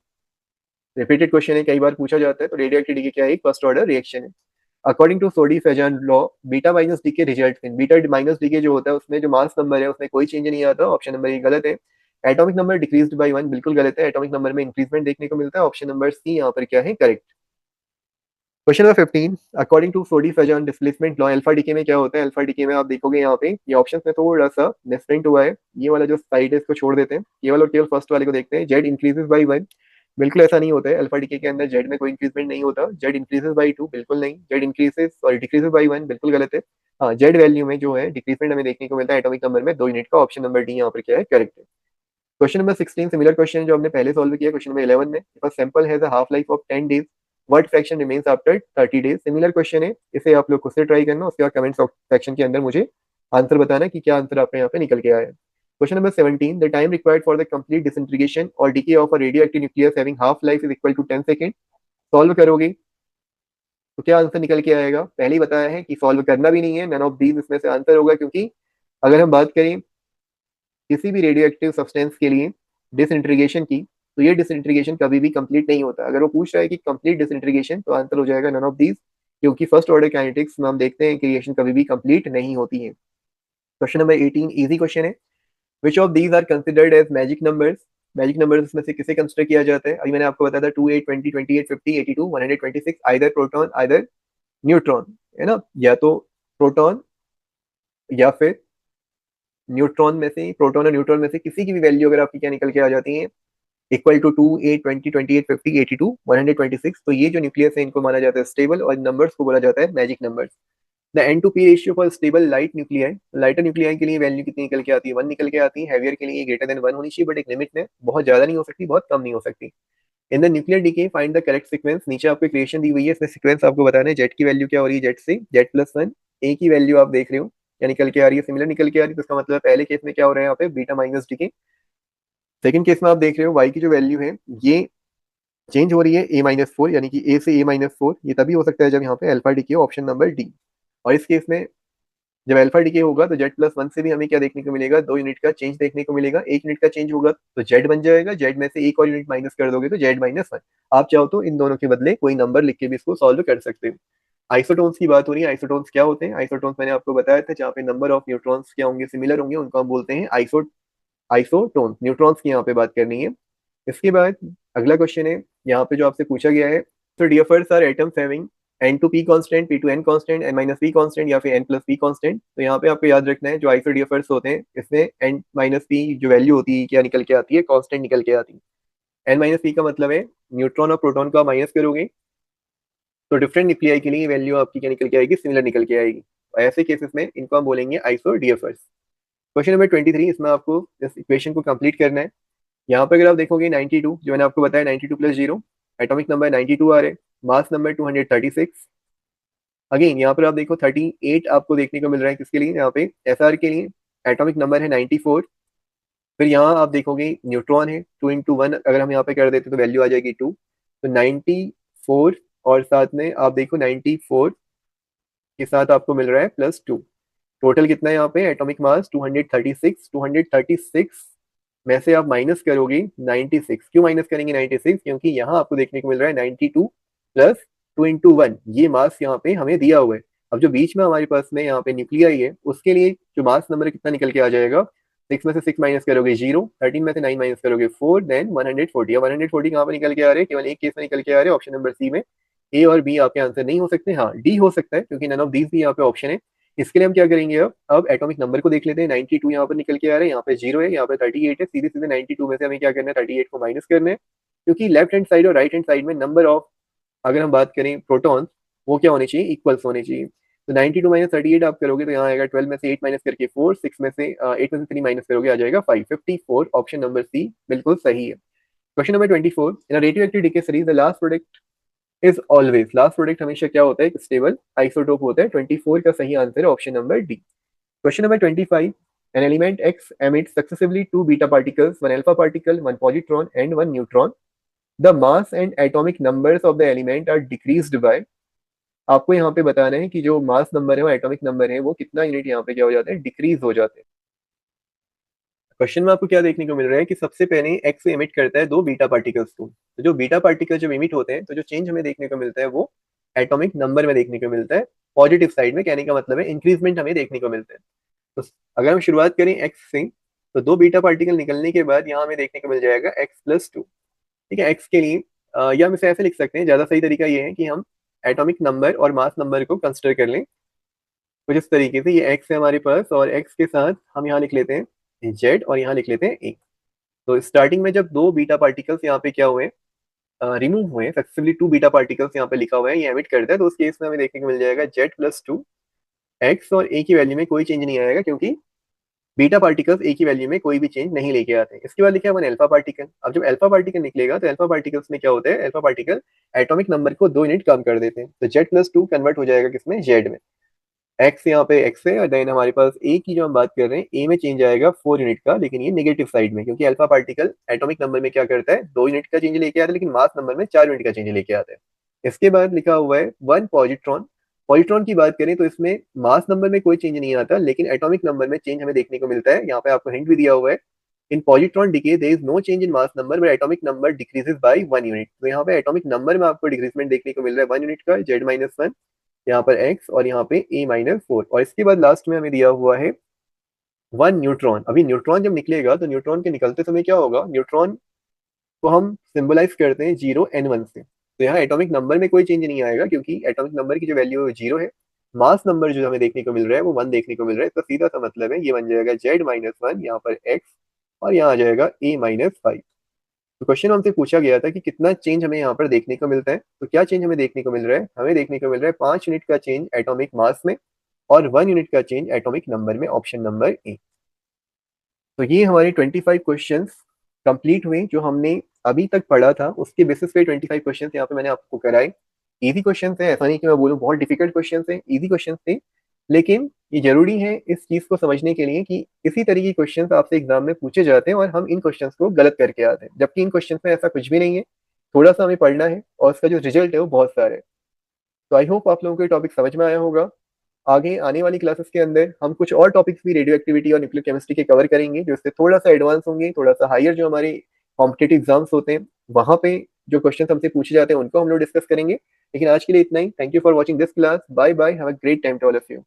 Repeated question है, कई बार पूछा जाता है। तो रेडियो एक्टिव डीके क्या है, एक फर्स्ट ऑर्डर रिएक्शन है। According to Soddy Fajans law, beta minus decay result in, beta minus decay जो होता है उसमें जो मास नंबर है उसमें कोई चेंज नहीं आता। ऑप्शन नंबर ए गलत है। एटॉमिक नंबर डिक्रीज्ड बाय 1 बिल्कुल गलत है, एटॉमिक नंबर में इंक्रीजमेंट देखने को मिलता है। ऑप्शन नंबर सी यहाँ पर क्या है, correct. Question number 15, according to Soddy Fajans displacement law, alpha decay में क्या होता है? अल्फा डीके में आप देखोगे यहाँ पे ये ऑप्शन में थोड़ा सा डिफरेंट हुआ है, ये वाला जो साइड है इसको छोड़ देते हैं, केवल और केवल फर्स्ट वाले को देखते हैं। जेड इंक्रीजेस बाई 1, बिल्कुल ऐसा नहीं होता है, अल्फा डीके के अंदर जेड में कोई इंक्रीजमेंट नहीं होता। जेड इंक्रीजेस बाई 2, बिल्कुल नहीं। जेड इंक्रीजेस और डिक्रीजेस बाई 1, बिल्कुल गलत है। हाँ, जेड वैल्यू में जो है डिक्रीजमेंट हमें देखने को मिलता है एटॉमिक नंबर में 2 यूनिट का। ऑप्शन नंबर डी यहाँ पर क्या है, करेक्ट है। क्वेश्चन नंबर 16 सिमिलर क्वेश्चन जो हमने पहले सॉल्व किया। क्वेश्चन नंबर 11 में sample has a half life of 10 days, what fraction remains after 30 days. Similar question है, इसे आप लोग खुद से ट्राई करना, उसके बाद कमेंट सेक्शन के अंदर मुझे आंसर बताना कि क्या आंसर आपका यहाँ पे निकल के आया है। Question number 17, the time required for the complete disintegration or decay of a radioactive nucleus having half life is equal to 10 second. Solve करोगे तो क्या आंसर निकल के आएगा? पहले ही बताया है कि सॉल्व करना भी नहीं है, नन ऑफ दीज इसमें से आंसर होगा, क्योंकि अगर हम बात करें किसी भी रेडियो एक्टिव सब्सटेंस के लिए डिसइंटीग्रेशन की, तो ये डिसइंटीग्रेशन कभी भी कंप्लीट नहीं होता। अगर वो पूछ रहा है कि कंप्लीट डिसइंटीग्रेशन, तो आंसर हो जाएगा नन ऑफ दीज, क्योंकि फर्स्ट ऑर्डर काइनेटिक्स में हम देखते हैं क्रिएशन कभी भी कंप्लीट नहीं होती है। क्वेश्चन नंबर 18 इजी क्वेश्चन है, which of these are considered as magic numbers. Magic numbers में से किसे कंसिडर किया जाता है? अभी मैंने आपको बताया था 2, 8, 20, 28, 50, 82, 126, आइदर प्रोटॉन आइदर न्यूट्रॉन, है ना, या तो प्रोटॉन या फिर न्यूट्रॉन में से, प्रोटॉन और न्यूट्रॉन में से किसी की भी वैल्यू अगर आपकी क्या निकल के आ जाती है इक्वल टू 2, 8, 20, 28, 50, 82, 126, तो ये जो न्यूक्लियस है इनको माना जाता है स्टेबल, और नंबर्स को बोला जाता है magic numbers. The N to P ratio for stable light nuclei, lighter nuclei के लिए वैल्यू कितनी निकल के आती है? 1 निकल के आती है। हैवियर के लिए ग्रेटर देन 1 होनी चाहिए, बट एक लिमिट में, बहुत ज्यादा नहीं हो सकती, बहुत कम नहीं हो सकती। In the nuclear decay find the correct sequence, नीचे आपको इक्वेशन दी हुई है, इसमें सीक्वेंस आपको बताना है। जेड की वैल्यू क्या हो रही है? जेड से जेड प्लस 1, ए की वैल्यू आप देख रहे हो क्या निकल के आ रही है? सिमिलर निकल के आ रही है, तो इसका मतलब पहले केस में क्या हो रहा है यहाँ पे, beta minus decay. Second case में आप देख रहे हो वाई की जो वैल्यू है ये चेंज हो रही है A-4, यानी कि ए से A-4, ये तभी हो सकता है जब यहाँ पे अल्फा डीके हो, ऑप्शन नंबर डी। और इस केस में जब अल्फा डीके होगा तो जेड प्लस 1 से भी हमें क्या देखने को मिलेगा? 2 यूनिट का चेंज देखने को मिलेगा। 1 यूनिट का चेंज होगा तो जेड बन जाएगा, जेड में से एक और यूनिट माइनस कर दोगे तो जेड माइनस 1। आप चाहो तो इन दोनों के बदले कोई नंबर लिख के भी इसको सॉल्व कर सकते हो। आइसोटोन्स की बात हो रही है, आइसोटोन्स क्या होते हैं? आइसोटोन्स मैंने आपको बताया था, जहाँ पे नंबर ऑफ न्यूट्रॉन्स क्या होंगे, सिमिलर होंगे, उनको हम बोलते हैं आइसोटोन्स। न्यूट्रॉन्स की यहाँ पे बात करनी है। इसके बाद अगला क्वेश्चन है यहाँ पे जो आपसे पूछा गया है, तो डीएफर्स are atoms having n to p constant, p to n constant, n minus p constant, या फिर एन प्लस पी कांस्टेंट। तो यहाँ पे आपको याद रखना है जो आइसो डीएफर्स होते हैं इसमें एन माइनस पी जो वैल्यू होती है क्या निकल के आती है? कांस्टेंट निकल के आती है। एन माइनस पी का मतलब है न्यूट्रॉन और प्रोटॉन को आप माइनस करोगे तो डिफरेंट न्यूक्लियाई के लिए वैल्यू आपकी क्या निकल के आएगी? सिमिलर निकल के आएगी। और ऐसे केसेस में इनको हम बोलेंगे आइसो डीएफर्स। क्वेश्चन नंबर 23, इसमें आपको इस इक्वेशन को कंप्लीट करना है। यहाँ पर अगर आप देखोगे 92, जो मैंने आपको बताया 92 प्लस 0, एटॉमिक नंबर 92 आ रहे, मास नंबर 236। अगेन यहाँ पर आप देखो 38 आपको देखने को मिल रहा है, किसके लिए? यहाँ पे एसआर के लिए। एटॉमिक नंबर है 94। फिर यहाँ आप देखोगे न्यूट्रॉन है 2 इंटू 1, अगर हम यहाँ पे कर देते तो वैल्यू आ जाएगी 2, तो 94, और साथ में आप देखो 94 के साथ आपको मिल रहा है प्लस 2। टोटल कितना है यहाँ पे? Atomic mass 236। 236 में से आप माइनस करोगे 96। क्यों माइनस करेंगे 96? क्योंकि यहाँ आपको देखने को मिल रहा है 92 प्लस 2 इंटू 1, ये मास यहाँ पे हमें दिया हुआ है। अब जो बीच में हमारे पास में यहाँ पे न्यूक्लियाई है, उसके लिए जो मास नंबर कितना निकल के आ जाएगा? 6 में से 6 माइनस करोगे 0, 13 में से 9 माइनस करोगे 4, देन 140। 140 कहाँ पे निकल के आ रहे हैं? केवल एक केस में निकल के आ रहे हैं, ऑप्शन नंबर सी में। ए और बी आपके आंसर नहीं हो सकते, हाँ डी हो सकता है, क्योंकि नन ऑफ दीज भी यहाँ पे ऑप्शन है। इसके लिए हम क्या करेंगे, अब एटॉमिक नंबर को देख लेते हैं। 92 यहाँ पर निकल के आ रहे हैं, यहाँ पे 0 है, यहाँ पे 38 है, सीधे सीधे 92 में से हमें क्या करना है? 38 को माइनस करना है, क्योंकि लेफ्ट हैंड साइड और राइट हैंड साइड में नंबर ऑफ, अगर हम बात करें प्रोटॉन्स, वो क्या होने चाहिए? इक्वल्स होने चाहिए। तो 92 माइनस 38 आप करोगे तो यहाँ आएगा 12 में से 8 माइनस करके 4, 6 में से 8 में से 3 माइनस करोगे आ जाएगा 5, 54। ऑप्शन नंबर सी बिल्कुल सही है। Question number 24, in radio active decay series the last product is always, last product हमेशा क्या होता है? स्टेबल आइसोटोप होता है। 24 का सही आंसर है option number D. Question number 25, an element x emits successively 2 beta particles, 1 alpha particle, 1 positron and 1 neutron. The mass and atomic numbers of the element are decreased by, आपको यहाँ पे बताना है कि जो मास नंबर है वो एटॉमिक नंबर है वो कितना यूनिट यहाँ पे क्या हो जाता है? डिक्रीज हो जाते हैं। क्वेश्चन में आपको क्या देखने को मिल रहा है कि सबसे पहले एक्स एमिट करता है 2 बीटा पार्टिकल्स को। तो जो बीटा पार्टिकल जब एमिट होते हैं तो जो चेंज हमें देखने को मिलता है वो एटॉमिक नंबर में देखने को मिलता है। पॉजिटिव साइड में, कहने का मतलब है इंक्रीजमेंट हमें देखने को मिलता है। तो अगर हम शुरुआत करें एक्स से, तो 2 बीटा पार्टिकल निकलने के बाद यहाँ हमें देखने को मिल जाएगा x+2। ठीक है, x के लिए या हम इसे ऐसे लिख सकते हैं, ज्यादा सही तरीका ये है कि हम एटॉमिक नंबर और मास नंबर को कंसिडर कर लें। कुछ इस तरीके से ये x है हमारे पास, और x के साथ हम यहाँ लिख लेते हैं z और यहाँ लिख लेते हैं a। तो स्टार्टिंग में जब 2 बीटा पार्टिकल्स यहाँ पे क्या हुए, रिमूव हुए सक्सेसफुली, 2 बीटा पार्टिकल्स यहाँ पे लिखा हुआ है, ये एमिट करता है, तो उस केस में हमें देखने को मिल जाएगा z+2। x और a की वैल्यू में कोई चेंज नहीं आएगा, क्योंकि बीटा पार्टिकल्स ए की वैल्यू में कोई भी चेंज नहीं लेके आते। इसके बाद लिखा है वन अल्फा पार्टिकल। अब जब अल्फा पार्टिकल निकलेगा तो अल्फा पार्टिकल्स में क्या होता है, अल्फा पार्टिकल एटॉमिक नंबर को 2 यूनिट कम कर देते हैं, तो z+2 कन्वर्ट हो जाएगा किसमें, z में। x यहाँ पे x है, और देन हमारे पास a की जो हम बात कर रहे हैं, a में चेंज आएगा 4 यूनिट का, लेकिन ये नेगेटिव साइड में, क्योंकि अल्फा पार्टिकल एटॉमिक नंबर में क्या करता है, 2 यूनिट का चेंज लेके आता है, लेकिन मास नंबर में 4 यूनिट का चेंज लेके आता है। इसके बाद लिखा हुआ है वन पॉजिट्रॉन। पॉजिट्रॉन की बात करें तो इसमें मास नंबर में कोई चेंज नहीं आता, लेकिन एटॉमिक नंबर में चेंज हमें देखने को मिलता है। यहाँ पे आपको हिंट भी दिया हुआ है, in positron decay there is no change in mass number but atomic number decreases by 1 unit. तो यहाँ पे एटॉमिक नंबर में आपको डिक्रीजमेंट देखने को मिल रहा है 1 यूनिट का, z-1, यहाँ पर x और यहाँ पे a-4। और इसके बाद लास्ट में हमें दिया हुआ है 1 न्यूट्रॉन। अभी न्यूट्रॉन जब निकलेगा तो न्यूट्रॉन के निकलते समय क्या होगा, न्यूट्रॉन को हम सिंबलाइज करते हैं 0n1 से। तो यहाँ एटॉमिक नंबर में कोई चेंज नहीं आएगा, क्योंकि एटॉमिक नंबर की जो वैल्यू है 0 है। मास नंबर जो हमें देखने को मिल रहा है वो 1 देखने को मिल रहा है, इसका सीधा सा मतलब है ये बन जाएगा z-1, यहाँ पर x, और यहाँ आ जाएगा a-5। तो क्वेश्चन हमसे पूछा गया था कि कितना चेंज हमें यहाँ पर देखने को मिलता है, तो क्या चेंज हमें देखने को मिल रहा है, हमें देखने को मिल रहा है 5 यूनिट का चेंज एटॉमिक मास में और 1 यूनिट का चेंज एटॉमिक नंबर में, ऑप्शन नंबर ए। तो ये हमारे 25 क्वेश्चंस कंप्लीट हुए जो हमने अभी तक पढ़ा था, उसके बेसिस पे 25 क्वेश्चंस यहाँ पे मैंने आपको कराए। इजी क्वेश्चंस है, ऐसा नहीं कि मैं बोलूँ बहुत डिफिकल्ट क्वेश्चंस है, इजी क्वेश्चंस थे। लेकिन ये जरूरी है इस चीज को समझने के लिए कि इसी तरह के क्वेश्चंस आपसे एग्जाम में पूछे जाते हैं और हम इन क्वेश्चंस को गलत करके आते हैं, जबकि इन क्वेश्चंस में ऐसा कुछ भी नहीं है। थोड़ा सा हमें पढ़ना है और उसका जो रिजल्ट है वो बहुत सारा है। तो आई होप आप लोगों को ये टॉपिक समझ में आया होगा। आगे आने वाली क्लासेस के अंदर हम कुछ और टॉपिक्स भी रेडियो एक्टिविटी और न्यूक्लियर केमिस्ट्री के कवर करेंगे, जो इससे थोड़ा सा एडवांस होंगे, थोड़ा सा हायर, जो हमारे कॉम्पिटेटिव एग्जाम्स होते हैं वहां पे जो क्वेश्चन हमसे पूछे जाते हैं उनको हम लोग डिस्कस करेंगे। लेकिन आज के लिए इतना ही। Thank you for watching this class. Bye bye, have a great time to all of you.